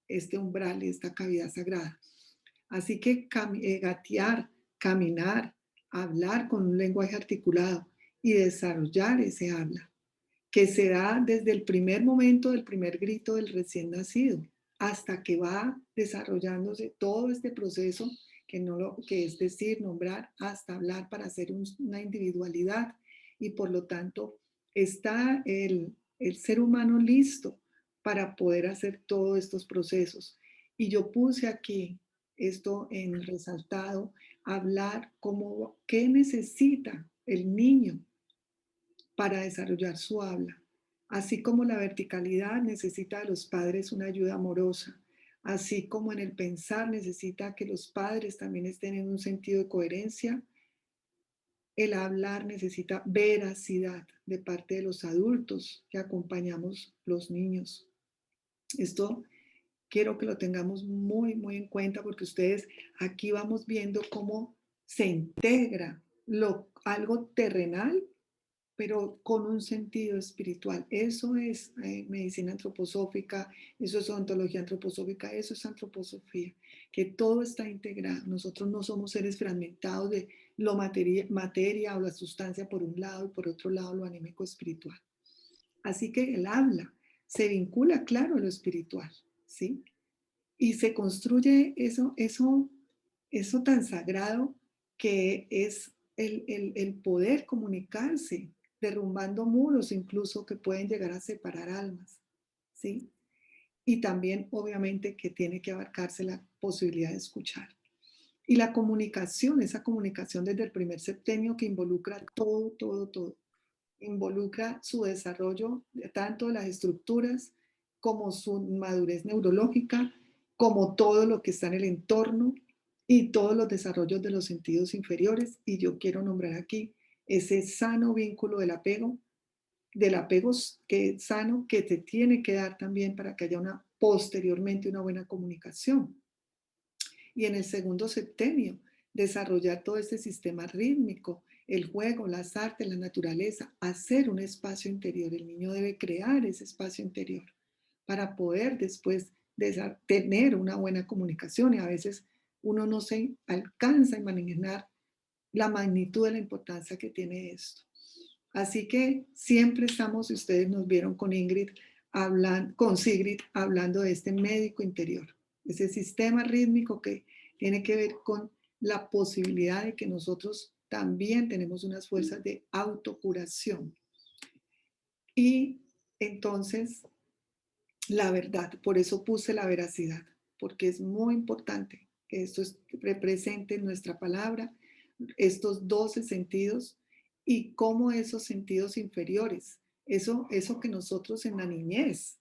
este umbral y esta cavidad sagrada. Así que gatear, caminar, hablar con un lenguaje articulado y desarrollar ese habla, que se da desde el primer momento del primer grito del recién nacido hasta que va desarrollándose todo este proceso que es decir, nombrar hasta hablar para hacer una individualidad, y por lo tanto está el ser humano listo para poder hacer todos estos procesos. Y yo puse aquí esto en resaltado, hablar como qué necesita el niño para desarrollar su habla. Así como la verticalidad necesita de los padres una ayuda amorosa, así como en el pensar necesita que los padres también estén en un sentido de coherencia, el hablar necesita veracidad de parte de los adultos que acompañamos los niños. Esto quiero que lo tengamos muy, muy en cuenta, porque ustedes aquí vamos viendo cómo se integra algo terrenal pero con un sentido espiritual. Eso es medicina antroposófica, eso es ontología antroposófica, eso es antroposofía, que todo está integrado. Nosotros no somos seres fragmentados de lo materia o la sustancia por un lado y por otro lado lo anímico espiritual. Así que el habla se vincula, claro, a lo espiritual, ¿sí? Y se construye eso tan sagrado que es el poder comunicarse, derrumbando muros incluso que pueden llegar a separar almas, ¿sí? Y también, obviamente, que tiene que abarcarse la posibilidad de escuchar. Y la comunicación, esa comunicación desde el primer septenio que involucra todo, todo, todo. Involucra su desarrollo, tanto de las estructuras como su madurez neurológica, como todo lo que está en el entorno y todos los desarrollos de los sentidos inferiores. Y yo quiero nombrar aquí ese sano vínculo del apego sano que te tiene que dar también para que haya posteriormente una buena comunicación. Y en el segundo septenio, desarrollar todo este sistema rítmico, el juego, las artes, la naturaleza, hacer un espacio interior. El niño debe crear ese espacio interior para poder después tener una buena comunicación, y a veces uno no se alcanza a imaginar la magnitud de la importancia que tiene esto. Así que siempre estamos, si ustedes nos vieron con Sigrid hablando de este médico interior, ese sistema rítmico que tiene que ver con la posibilidad de que nosotros también tenemos unas fuerzas de autocuración. Y entonces, la verdad, por eso puse la veracidad, porque es muy importante que esto represente en nuestra palabra estos 12 sentidos y cómo esos sentidos inferiores, eso que nosotros en la niñez,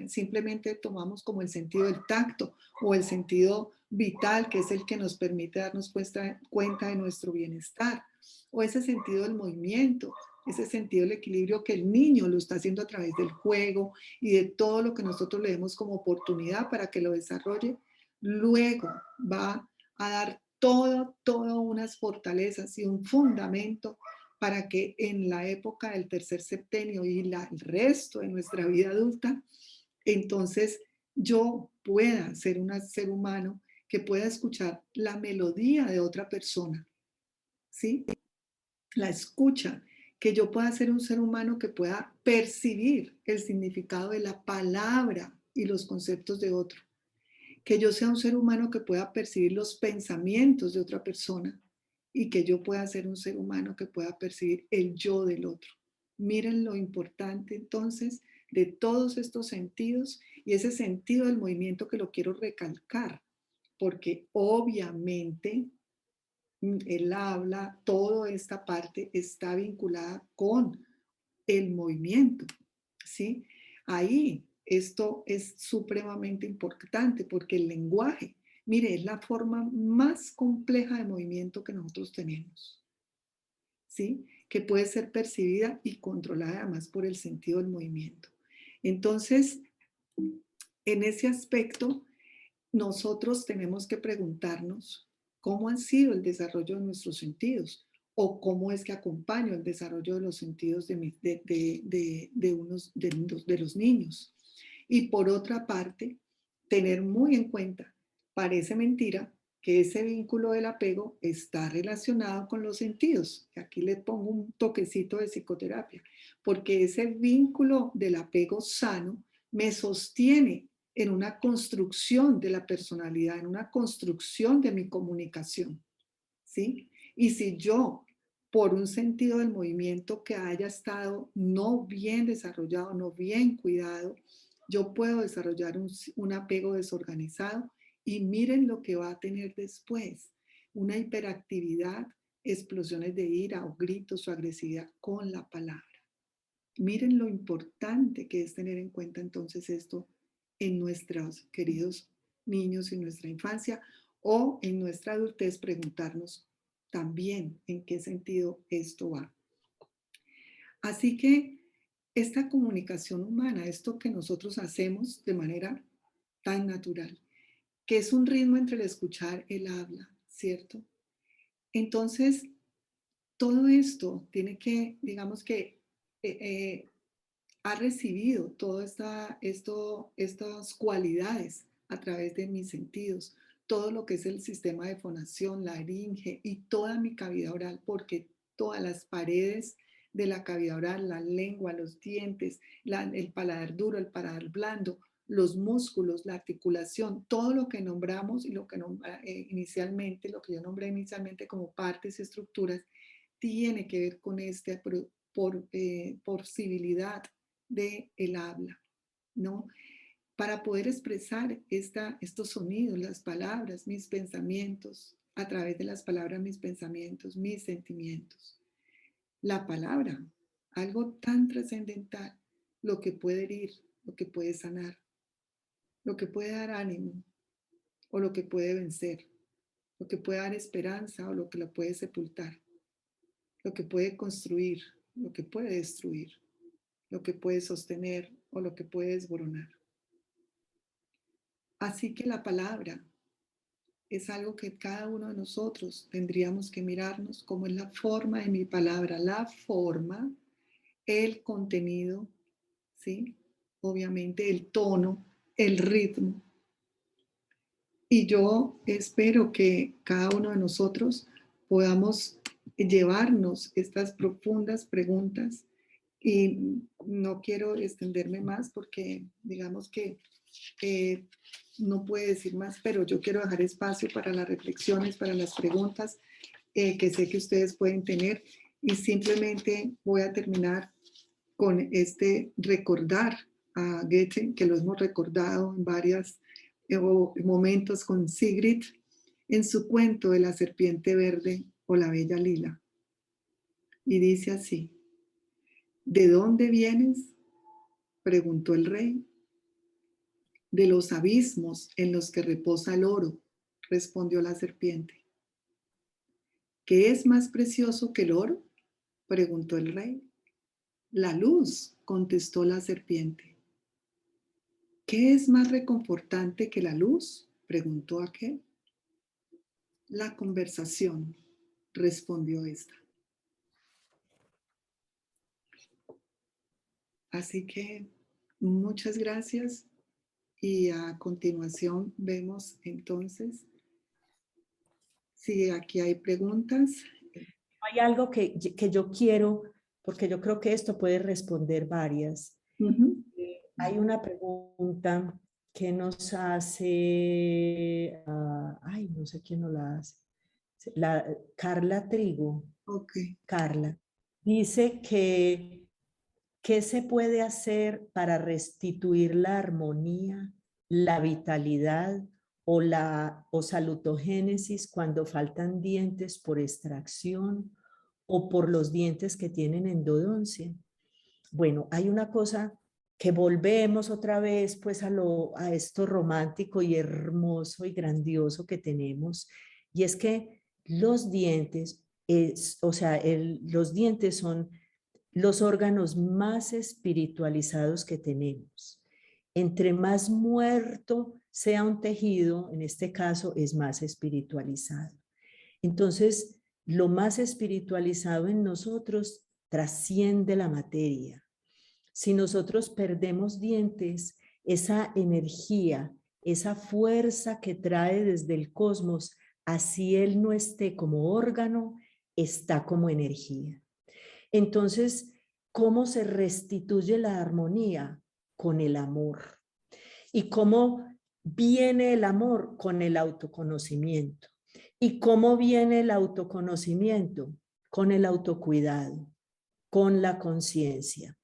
simplemente tomamos como el sentido del tacto o el sentido vital, que es el que nos permite darnos cuenta de nuestro bienestar, o ese sentido del movimiento, ese sentido del equilibrio que el niño lo está haciendo a través del juego y de todo lo que nosotros le demos como oportunidad para que lo desarrolle, luego va a dar todo unas fortalezas y un fundamento para que en la época del tercer septenio y el resto de nuestra vida adulta, entonces yo pueda ser un ser humano que pueda escuchar la melodía de otra persona, ¿sí? La escucha, que yo pueda ser un ser humano que pueda percibir el significado de la palabra y los conceptos de otro, que yo sea un ser humano que pueda percibir los pensamientos de otra persona y que yo pueda ser un ser humano que pueda percibir el yo del otro. Miren lo importante entonces de todos estos sentidos y ese sentido del movimiento que lo quiero recalcar, porque obviamente el habla, toda esta parte está vinculada con el movimiento, ¿sí? Ahí esto es supremamente importante porque el lenguaje, mire, es la forma más compleja de movimiento que nosotros tenemos, ¿sí? Que puede ser percibida y controlada además por el sentido del movimiento. Entonces, en ese aspecto, nosotros tenemos que preguntarnos cómo ha sido el desarrollo de nuestros sentidos. o cómo es que acompaño el desarrollo de los sentidos de los niños. Y por otra parte, tener muy en cuenta, parece mentira, que ese vínculo del apego está relacionado con los sentidos. Aquí le pongo un toquecito de psicoterapia, porque ese vínculo del apego sano me sostiene en una construcción de la personalidad, en una construcción de mi comunicación, ¿sí? Y si yo, por un sentido del movimiento que haya estado no bien desarrollado, no bien cuidado, yo puedo desarrollar un apego desorganizado y miren lo que va a tener después, una hiperactividad, explosiones de ira o gritos o agresividad con la palabra. Miren lo importante que es tener en cuenta entonces esto en nuestros queridos niños en nuestra infancia o en nuestra adultez, preguntarnos también en qué sentido esto va. Así que esta comunicación humana, esto que nosotros hacemos de manera tan natural, que es un ritmo entre el escuchar y el habla, ¿cierto? Entonces, todo esto tiene que, digamos que, ha recibido todas estas cualidades a través de mis sentidos, todo lo que es el sistema de fonación, la laringe y toda mi cavidad oral, porque todas las paredes de la cavidad oral, la lengua, los dientes, el paladar duro, el paladar blando, los músculos, la articulación, todo lo que nombramos y lo que inicialmente, lo que yo nombré inicialmente como partes y estructuras, tiene que ver con esta posibilidad del habla, ¿no? Para poder expresar estos sonidos, las palabras, mis pensamientos, a través de las palabras, mis pensamientos, mis sentimientos. La palabra, algo tan trascendental, lo que puede herir, lo que puede sanar, lo que puede dar ánimo o lo que puede vencer, lo que puede dar esperanza o lo que lo puede sepultar, lo que puede construir, lo que puede destruir, lo que puede sostener o lo que puede desboronar. Así que la palabra es algo que cada uno de nosotros tendríamos que mirarnos como es la forma de mi palabra, la forma, el contenido, ¿sí? Obviamente el tono, el ritmo. Y yo espero que cada uno de nosotros podamos llevarnos estas profundas preguntas y no quiero extenderme más porque digamos que no puede decir más, pero yo quiero dejar espacio para las reflexiones, para las preguntas que sé que ustedes pueden tener y simplemente voy a terminar con este recordar a Goethe, que lo hemos recordado en varios momentos con Sigrid, en su cuento de la serpiente verde o la bella lila. Y dice así: ¿de dónde vienes?, preguntó el rey. De los abismos en los que reposa el oro, respondió la serpiente. ¿Qué es más precioso que el oro?, preguntó el rey. La luz, contestó la serpiente. ¿Qué es más reconfortante que la luz?, preguntó aquel. La conversación, respondió esta. Así que muchas gracias y a continuación vemos entonces si aquí hay preguntas. Hay algo que yo quiero, porque yo creo que esto puede responder varias. Hay una pregunta que nos hace, ay, no sé quién nos la hace, Carla Trigo. Ok. Carla dice que ¿qué se puede hacer para restituir la armonía, la vitalidad o salutogénesis cuando faltan dientes por extracción o por los dientes que tienen endodoncia? Bueno, hay una cosa que volvemos otra vez pues a esto romántico y hermoso y grandioso que tenemos, y es que los dientes, los dientes son los órganos más espiritualizados que tenemos. Entre más muerto sea un tejido, en este caso es más espiritualizado. Entonces, lo más espiritualizado en nosotros trasciende la materia. Si nosotros perdemos dientes, esa energía, esa fuerza que trae desde el cosmos, así él no esté como órgano, está como energía. Entonces, ¿cómo se restituye la armonía? Con el amor. ¿Y cómo viene el amor? Con el autoconocimiento. ¿Y cómo viene el autoconocimiento? Con el autocuidado, con la conciencia.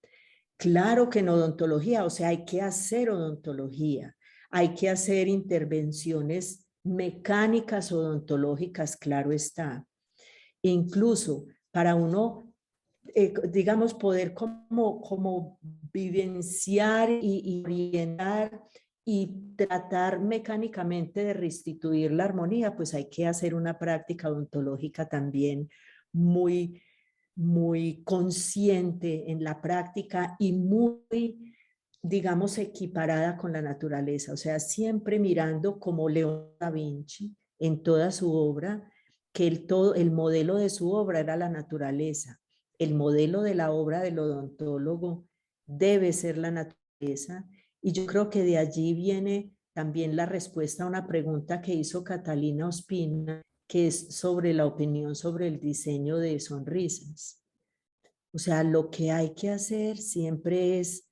Claro que en odontología, o sea, hay que hacer odontología, hay que hacer intervenciones mecánicas odontológicas, claro está. Incluso para uno, digamos, poder como vivenciar y orientar y tratar mecánicamente de restituir la armonía, pues hay que hacer una práctica odontológica también muy consciente en la práctica y muy, digamos, equiparada con la naturaleza. O sea, siempre mirando como Leonardo da Vinci en toda su obra, que el modelo de su obra era la naturaleza. El modelo de la obra del odontólogo debe ser la naturaleza. Y yo creo que de allí viene también la respuesta a una pregunta que hizo Catalina Ospina, que es sobre la opinión sobre el diseño de sonrisas. O sea, lo que hay que hacer siempre es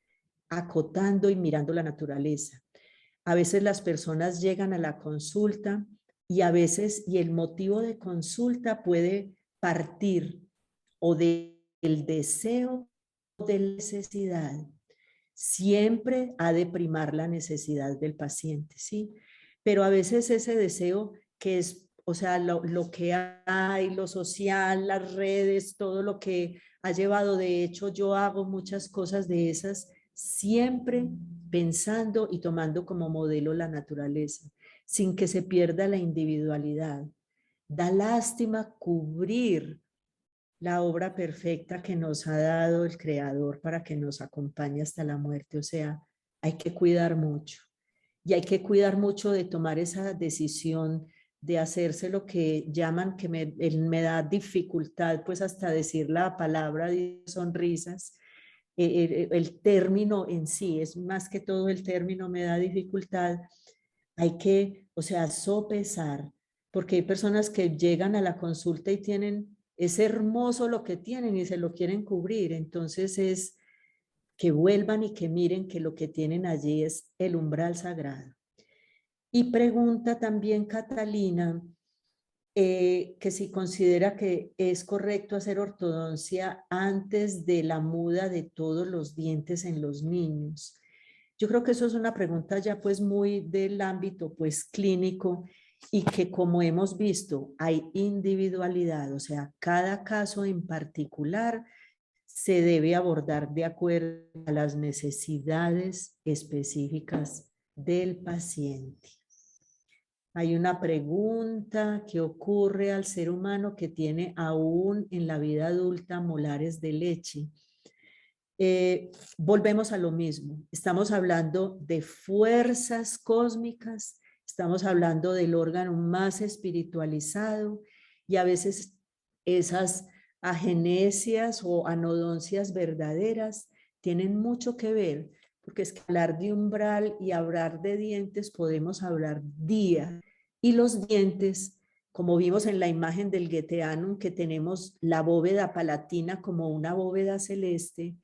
acotando y mirando la naturaleza. A veces las personas llegan a la consulta y a veces, y el motivo de consulta puede partir o del deseo o de la necesidad. Siempre ha de primar la necesidad del paciente, ¿sí? Pero a veces ese deseo que es, o sea, lo que hay, lo social, las redes, todo lo que ha llevado, de hecho yo hago muchas cosas de esas, siempre pensando y tomando como modelo la naturaleza, sin que se pierda la individualidad. Da lástima cubrir la obra perfecta que nos ha dado el Creador para que nos acompañe hasta la muerte. O sea, hay que cuidar mucho. Y hay que cuidar mucho de tomar esa decisión de hacerse lo que llaman, que me da dificultad, pues hasta decir la palabra de sonrisas. El término en sí, es más que todo el término me da dificultad. Hay que, o sea, sopesar, porque hay personas que llegan a la consulta y tienen, es hermoso lo que tienen y se lo quieren cubrir. Entonces es que vuelvan y que miren que lo que tienen allí es el umbral sagrado. Y pregunta también Catalina que si considera que es correcto hacer ortodoncia antes de la muda de todos los dientes en los niños. Yo creo que eso es una pregunta ya pues muy del ámbito pues clínico y que como hemos visto hay individualidad, o sea, cada caso en particular se debe abordar de acuerdo a las necesidades específicas del paciente. Hay una pregunta que ocurre al ser humano que tiene aún en la vida adulta molares de leche. Volvemos a lo mismo. Estamos hablando de fuerzas cósmicas, estamos hablando del órgano más espiritualizado y a veces esas agenesias o anodoncias verdaderas tienen mucho que ver, porque es que hablar de umbral y hablar de dientes podemos hablar días. Y los dientes, como vimos en la imagen del Goetheanum, que tenemos la bóveda palatina como una bóveda celeste,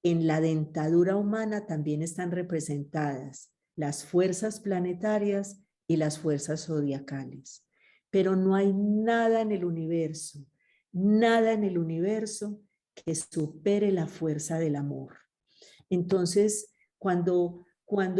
en la dentadura humana también están representadas las fuerzas planetarias y las fuerzas zodiacales. Pero no hay nada en el universo que supere la fuerza del amor. Entonces, cuando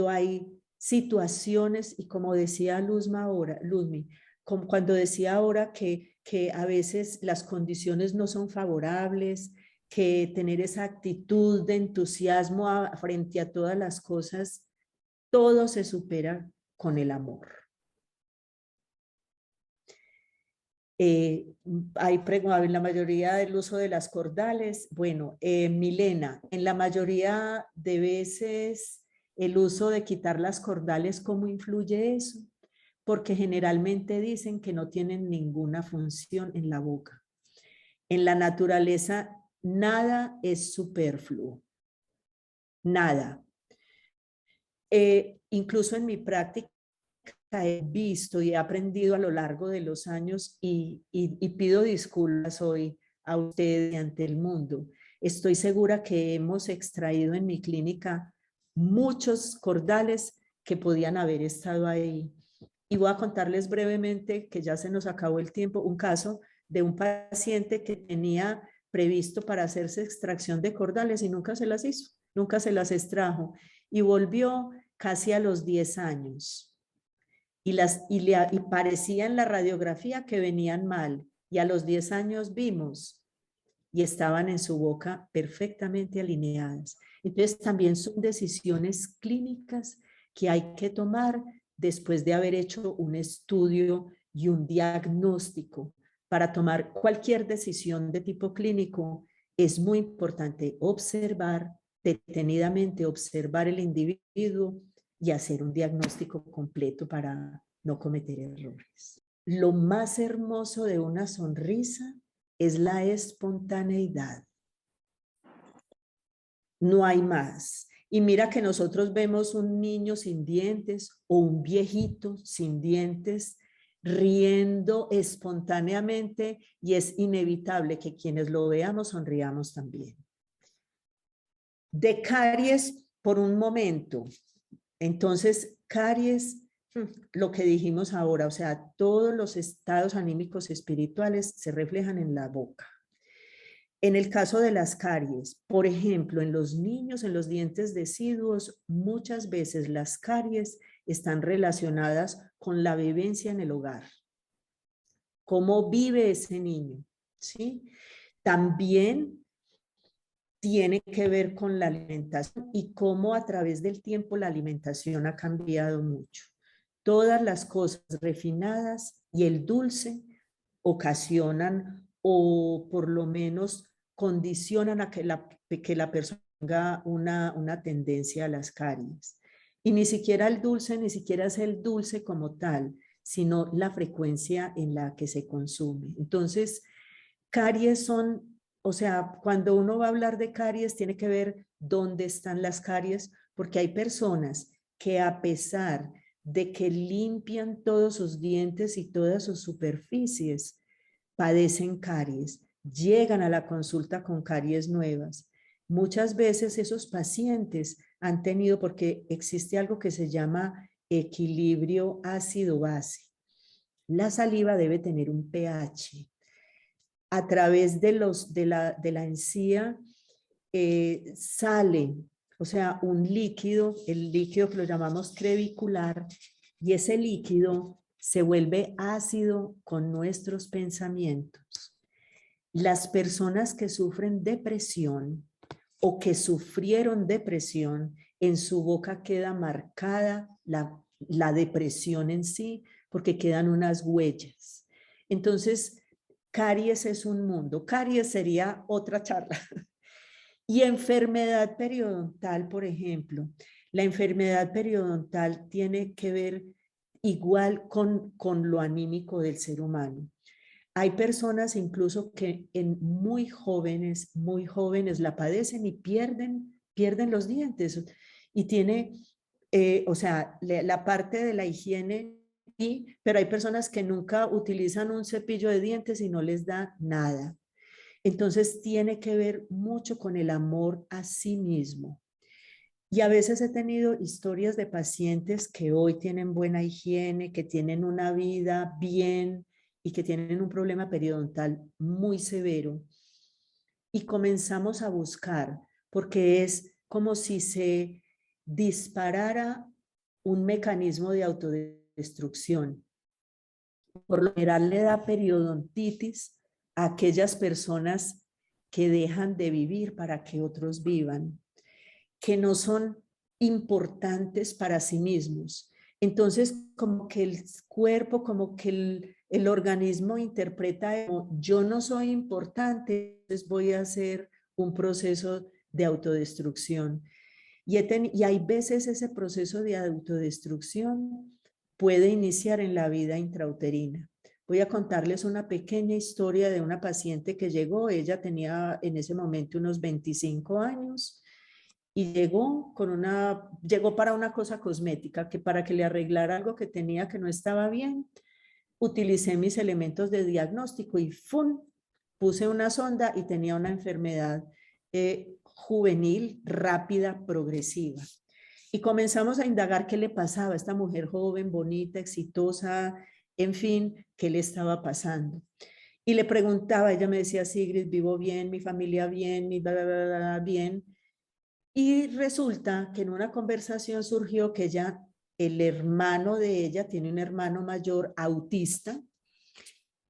hay situaciones, y como decía Luzmi, como cuando decía ahora que a veces las condiciones no son favorables, que tener esa actitud de entusiasmo frente a todas las cosas, todo se supera con el amor. Hay la mayoría del uso de las cordales. Bueno, Milena, en la mayoría de veces el uso de quitar las cordales, ¿cómo influye eso? Porque generalmente dicen que no tienen ninguna función en la boca. En la naturaleza nada es superfluo, nada. Incluso en mi práctica he visto y he aprendido a lo largo de los años y pido disculpas hoy a ustedes y ante el mundo. Estoy segura que hemos extraído en mi clínica muchos cordales que podían haber estado ahí. Y voy a contarles brevemente, que ya se nos acabó el tiempo, un caso de un paciente que tenía previsto para hacerse extracción de cordales y nunca se las hizo, nunca se las extrajo y volvió casi a los 10 años. Y parecía en la radiografía que venían mal y a los 10 años vimos y estaban en su boca perfectamente alineadas. Entonces también son decisiones clínicas que hay que tomar después de haber hecho un estudio y un diagnóstico. Para tomar cualquier decisión de tipo clínico es muy importante observar detenidamente, observar el individuo y hacer un diagnóstico completo para no cometer errores. Lo más hermoso de una sonrisa es la espontaneidad. No hay más. Y mira que nosotros vemos un niño sin dientes o un viejito sin dientes riendo espontáneamente y es inevitable que quienes lo veamos sonriamos también. De caries por un momento. Entonces, caries, lo que dijimos ahora, o sea, todos los estados anímicos espirituales se reflejan en la boca. En el caso de las caries, por ejemplo, en los niños, en los dientes deciduos, muchas veces las caries están relacionadas con la vivencia en el hogar. ¿Cómo vive ese niño? ¿Sí? También tiene que ver con la alimentación y cómo a través del tiempo la alimentación ha cambiado mucho. Todas las cosas refinadas y el dulce ocasionan o por lo menos condicionan a que la persona tenga una tendencia a las caries. Y ni siquiera el dulce, ni siquiera es el dulce como tal, sino la frecuencia en la que se consume. Entonces, caries son, o sea, cuando uno va a hablar de caries, tiene que ver dónde están las caries, porque hay personas que a pesar de que limpian todos sus dientes y todas sus superficies, padecen caries, llegan a la consulta con caries nuevas. Muchas veces esos pacientes han tenido, porque existe algo que se llama equilibrio ácido-base. La saliva debe tener un pH. A través de la encía sale, o sea, un líquido, el líquido que lo llamamos crevicular, y ese líquido se vuelve ácido con nuestros pensamientos. Las personas que sufren depresión o que sufrieron depresión, en su boca queda marcada la depresión en sí, porque quedan unas huellas. Entonces, caries es un mundo. Caries sería otra charla. Y enfermedad periodontal, por ejemplo. La enfermedad periodontal tiene que ver igual con lo anímico del ser humano. Hay personas incluso que en muy jóvenes la padecen y pierden los dientes. Y tiene, o sea, la parte de la higiene, pero hay personas que nunca utilizan un cepillo de dientes y no les da nada. Entonces tiene que ver mucho con el amor a sí mismo. Y a veces he tenido historias de pacientes que hoy tienen buena higiene, que tienen una vida bien y que tienen un problema periodontal muy severo. Y comenzamos a buscar, porque es como si se disparara un mecanismo de autodestrucción. Por lo general le da periodontitis a aquellas personas que dejan de vivir para que otros vivan, que no son importantes para sí mismos. Entonces, como que el cuerpo, como que el organismo interpreta, yo no soy importante, entonces voy a hacer un proceso de autodestrucción. Y hay veces ese proceso de autodestrucción puede iniciar en la vida intrauterina. Voy a contarles una pequeña historia de una paciente que llegó. Ella tenía en ese momento unos 25 años y llegó para una cosa cosmética, que para que le arreglara algo que tenía que no estaba bien, utilicé mis elementos de diagnóstico y ¡fum! Puse una sonda y tenía una enfermedad juvenil, rápida, progresiva. Y comenzamos a indagar qué le pasaba a esta mujer joven, bonita, exitosa, en fin, qué le estaba pasando. Y le preguntaba, ella me decía, Sigrid, vivo bien, mi familia bien, mi bla, bla, bla, bla, bien. Y resulta que en una conversación surgió que el hermano de ella tiene un hermano mayor autista,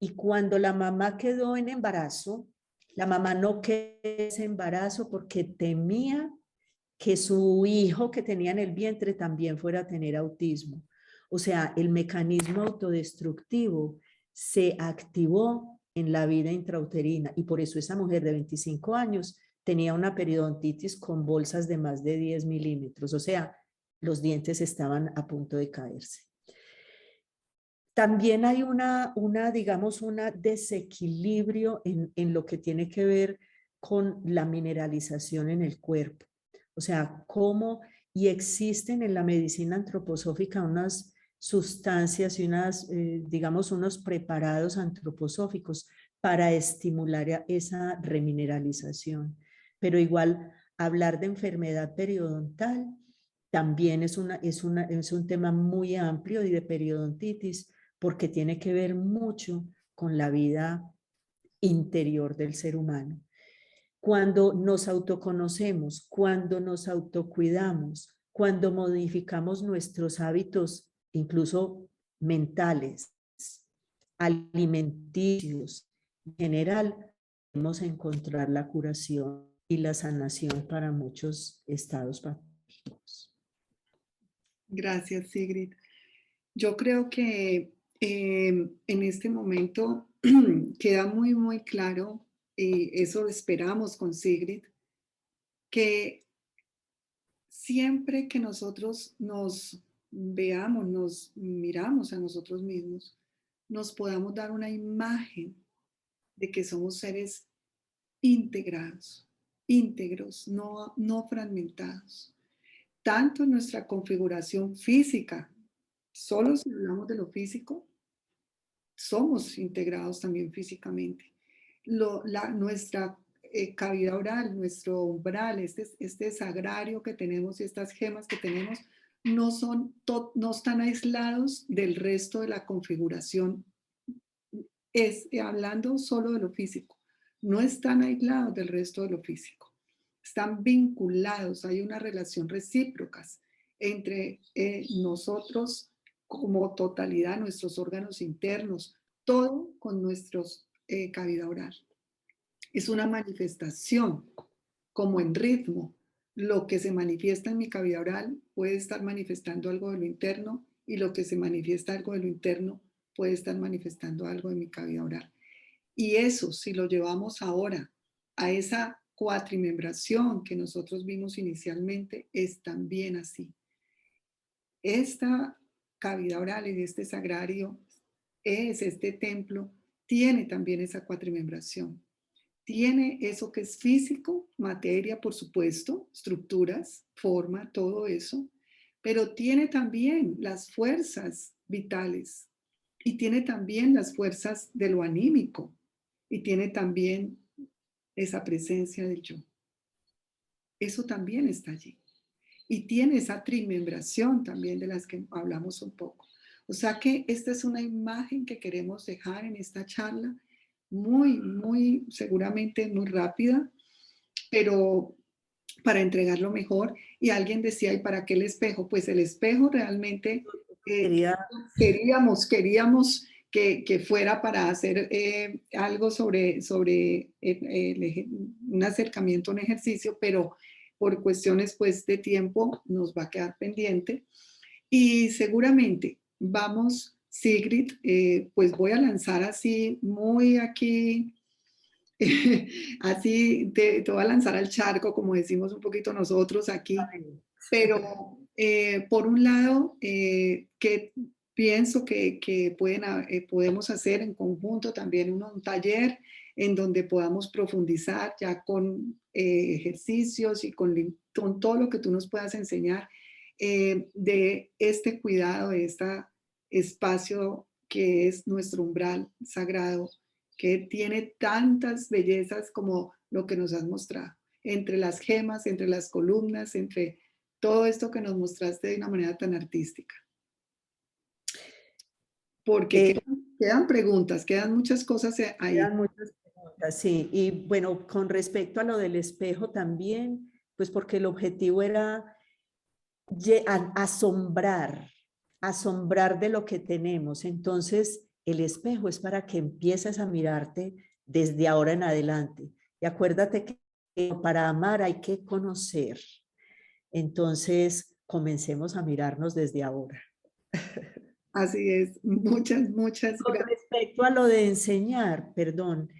y cuando la mamá quedó en embarazo, la mamá no quedó en ese embarazo porque temía que su hijo que tenía en el vientre también fuera a tener autismo. O sea, el mecanismo autodestructivo se activó en la vida intrauterina y por eso esa mujer de 25 años tenía una periodontitis con bolsas de más de 10 milímetros. O sea, los dientes estaban a punto de caerse. También hay digamos, un desequilibrio en lo que tiene que ver con la mineralización en el cuerpo. O sea, y existen en la medicina antroposófica unas sustancias y digamos, unos preparados antroposóficos para estimular esa remineralización. Pero igual, hablar de enfermedad periodontal también es un tema muy amplio y de periodontitis, porque tiene que ver mucho con la vida interior del ser humano. Cuando nos autoconocemos, cuando nos autocuidamos, cuando modificamos nuestros hábitos, incluso mentales, alimenticios, en general, podemos encontrar la curación y la sanación para muchos estados patológicos. Gracias, Sigrid. Yo creo que en este momento queda muy, muy claro, y eso esperamos con Sigrid, que siempre que nosotros nos veamos, nos miramos a nosotros mismos, nos podamos dar una imagen de que somos seres integrados, íntegros, no fragmentados, tanto en nuestra configuración física, solo si hablamos de lo físico, somos integrados también físicamente. Nuestra cavidad oral, nuestro umbral, este sagrario que tenemos y estas gemas que tenemos, no están aislados del resto de la configuración. Hablando solo de lo físico, no están aislados del resto de lo físico. Están vinculados, hay una relación recíproca entre nosotros como totalidad, nuestros órganos internos, todo con nuestros cavidad oral. Es una manifestación, como en ritmo. Lo que se manifiesta en mi cavidad oral puede estar manifestando algo de lo interno y lo que se manifiesta algo de lo interno puede estar manifestando algo de mi cavidad oral. Y eso, si lo llevamos ahora a esa cuatrimembración que nosotros vimos inicialmente, es también así. Esta cavidad oral y este sagrario, este templo, tiene también esa cuatrimembración. Tiene eso que es físico, materia, por supuesto, estructuras, forma, todo eso, pero tiene también las fuerzas vitales y tiene también las fuerzas de lo anímico y tiene también esa presencia del yo. Eso también está allí. Y tiene esa trimembración también de las que hablamos un poco. O sea que esta es una imagen que queremos dejar en esta charla, muy seguramente muy rápida, pero para entregarlo mejor. Y alguien decía, ¿y para qué el espejo? Pues el espejo realmente queríamos que fuera para hacer algo sobre un acercamiento, un ejercicio, pero por cuestiones pues de tiempo nos va a quedar pendiente. Y seguramente vamos, Sigrid, pues voy a lanzar así, muy aquí, así te voy a lanzar al charco, como decimos un poquito nosotros aquí, pero por un lado, ¿qué pienso que podemos hacer en conjunto también un taller en donde podamos profundizar ya con ejercicios y con todo lo que tú nos puedas enseñar de este cuidado, de este espacio que es nuestro umbral sagrado, que tiene tantas bellezas como lo que nos has mostrado, entre las gemas, entre las columnas, entre todo esto que nos mostraste de una manera tan artística. Porque Eh, quedan preguntas, quedan muchas cosas ahí. Quedan muchas preguntas, sí. Y bueno, con respecto a lo del espejo también, pues porque el objetivo era asombrar de lo que tenemos. Entonces, el espejo es para que empieces a mirarte desde ahora en adelante. Y acuérdate que para amar hay que conocer. Entonces, comencemos a mirarnos desde ahora. Así es. Muchas Con gracias. respecto a lo de enseñar, perdón,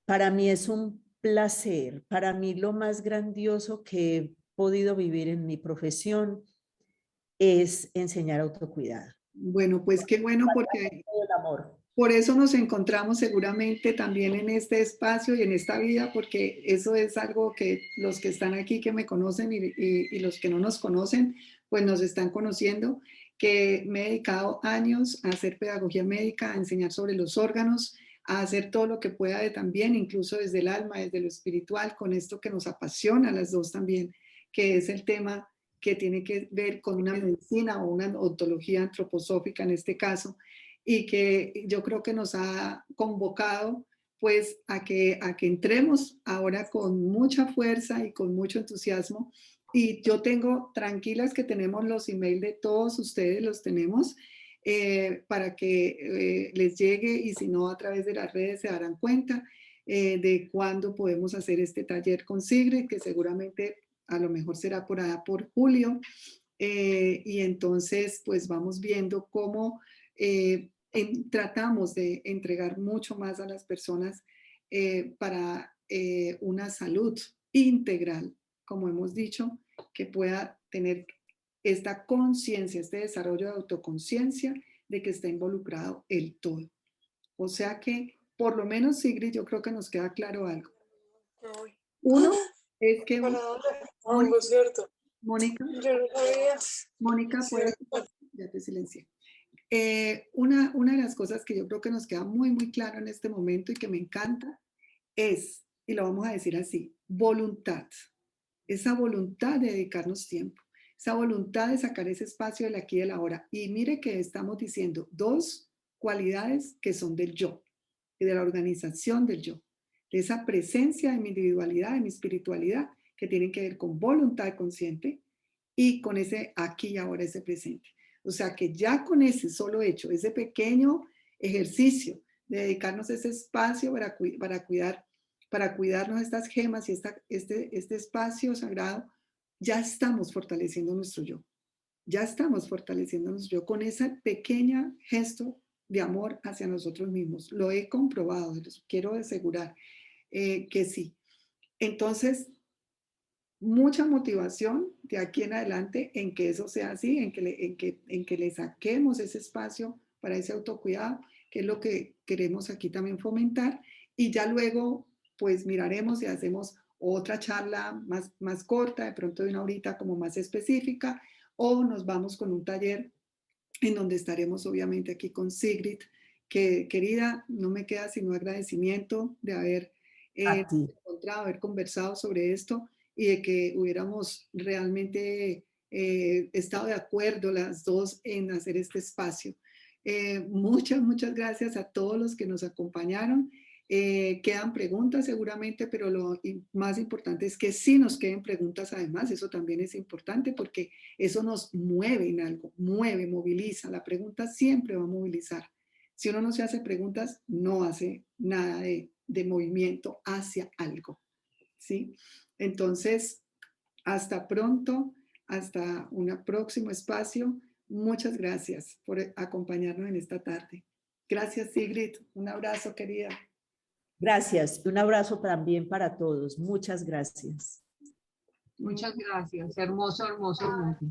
para mí es un placer. Para mí lo más grandioso que he podido vivir en mi profesión es enseñar autocuidado. Bueno, pues qué bueno porque Todo el amor. por eso nos encontramos seguramente también en este espacio y en esta vida, porque eso es algo que los que están aquí, que me conocen y los que no nos conocen, pues nos están conociendo, que me he dedicado años a hacer pedagogía médica, a enseñar sobre los órganos, a hacer todo lo que pueda también, incluso desde el alma, desde lo espiritual, con esto que nos apasiona a las dos también, que es el tema que tiene que ver con una medicina o una ontología antroposófica en este caso, y que yo creo que nos ha convocado pues a que entremos ahora con mucha fuerza y con mucho entusiasmo. Y yo tengo tranquilas que tenemos los emails de todos ustedes, los tenemos para que les llegue, y si no a través de las redes se darán cuenta de cuándo podemos hacer este taller con Sigrid, que seguramente a lo mejor será por allá por julio. Y entonces pues vamos viendo cómo tratamos de entregar mucho más a las personas para una salud integral, como hemos dicho, que pueda tener esta conciencia, este desarrollo de autoconciencia de que está involucrado el todo. O sea que, por lo menos, Sigrid, yo creo que nos queda claro algo. Uno es que Algo cierto. Mónica, Yo no sabía. Mónica, puede, ya te silencié. Una de las cosas que yo creo que nos queda muy, muy claro en este momento y que me encanta es, y lo vamos a decir así, voluntad. Esa voluntad de dedicarnos tiempo, esa voluntad de sacar ese espacio del aquí y del ahora. Y mire que estamos diciendo dos cualidades que son del yo y de la organización del yo, de esa presencia de mi individualidad, de mi espiritualidad, que tienen que ver con voluntad consciente y con ese aquí y ahora, ese presente. O sea que ya con ese solo hecho, ese pequeño ejercicio de dedicarnos ese espacio para cuidarnos estas gemas y este espacio sagrado, ya estamos fortaleciendo nuestro yo. Ya estamos fortaleciendo nuestro yo con ese pequeño gesto de amor hacia nosotros mismos. Lo he comprobado, les quiero asegurar que sí. Entonces, mucha motivación de aquí en adelante en que eso sea así, en que le saquemos ese espacio para ese autocuidado, que es lo que queremos aquí también fomentar. Y ya luego, pues miraremos y hacemos otra charla más corta, de pronto de una horita como más específica, o nos vamos con un taller en donde estaremos obviamente aquí con Sigrid, que querida, no me queda sino agradecimiento de haber encontrado, haber conversado sobre esto y de que hubiéramos realmente estado de acuerdo las dos en hacer este espacio. Muchas gracias a todos los que nos acompañaron. Quedan preguntas seguramente, pero lo más importante es que sí nos queden preguntas además. Eso también es importante porque eso nos mueve en algo, moviliza. La pregunta siempre va a movilizar. Si uno no se hace preguntas, no hace nada de movimiento hacia algo, ¿sí? Entonces, hasta pronto, hasta un próximo espacio. Muchas gracias por acompañarnos en esta tarde. Gracias, Sigrid. Un abrazo, querida. Gracias. Un abrazo también para todos. Muchas gracias. Muchas gracias. Hermoso, hermoso, hermoso.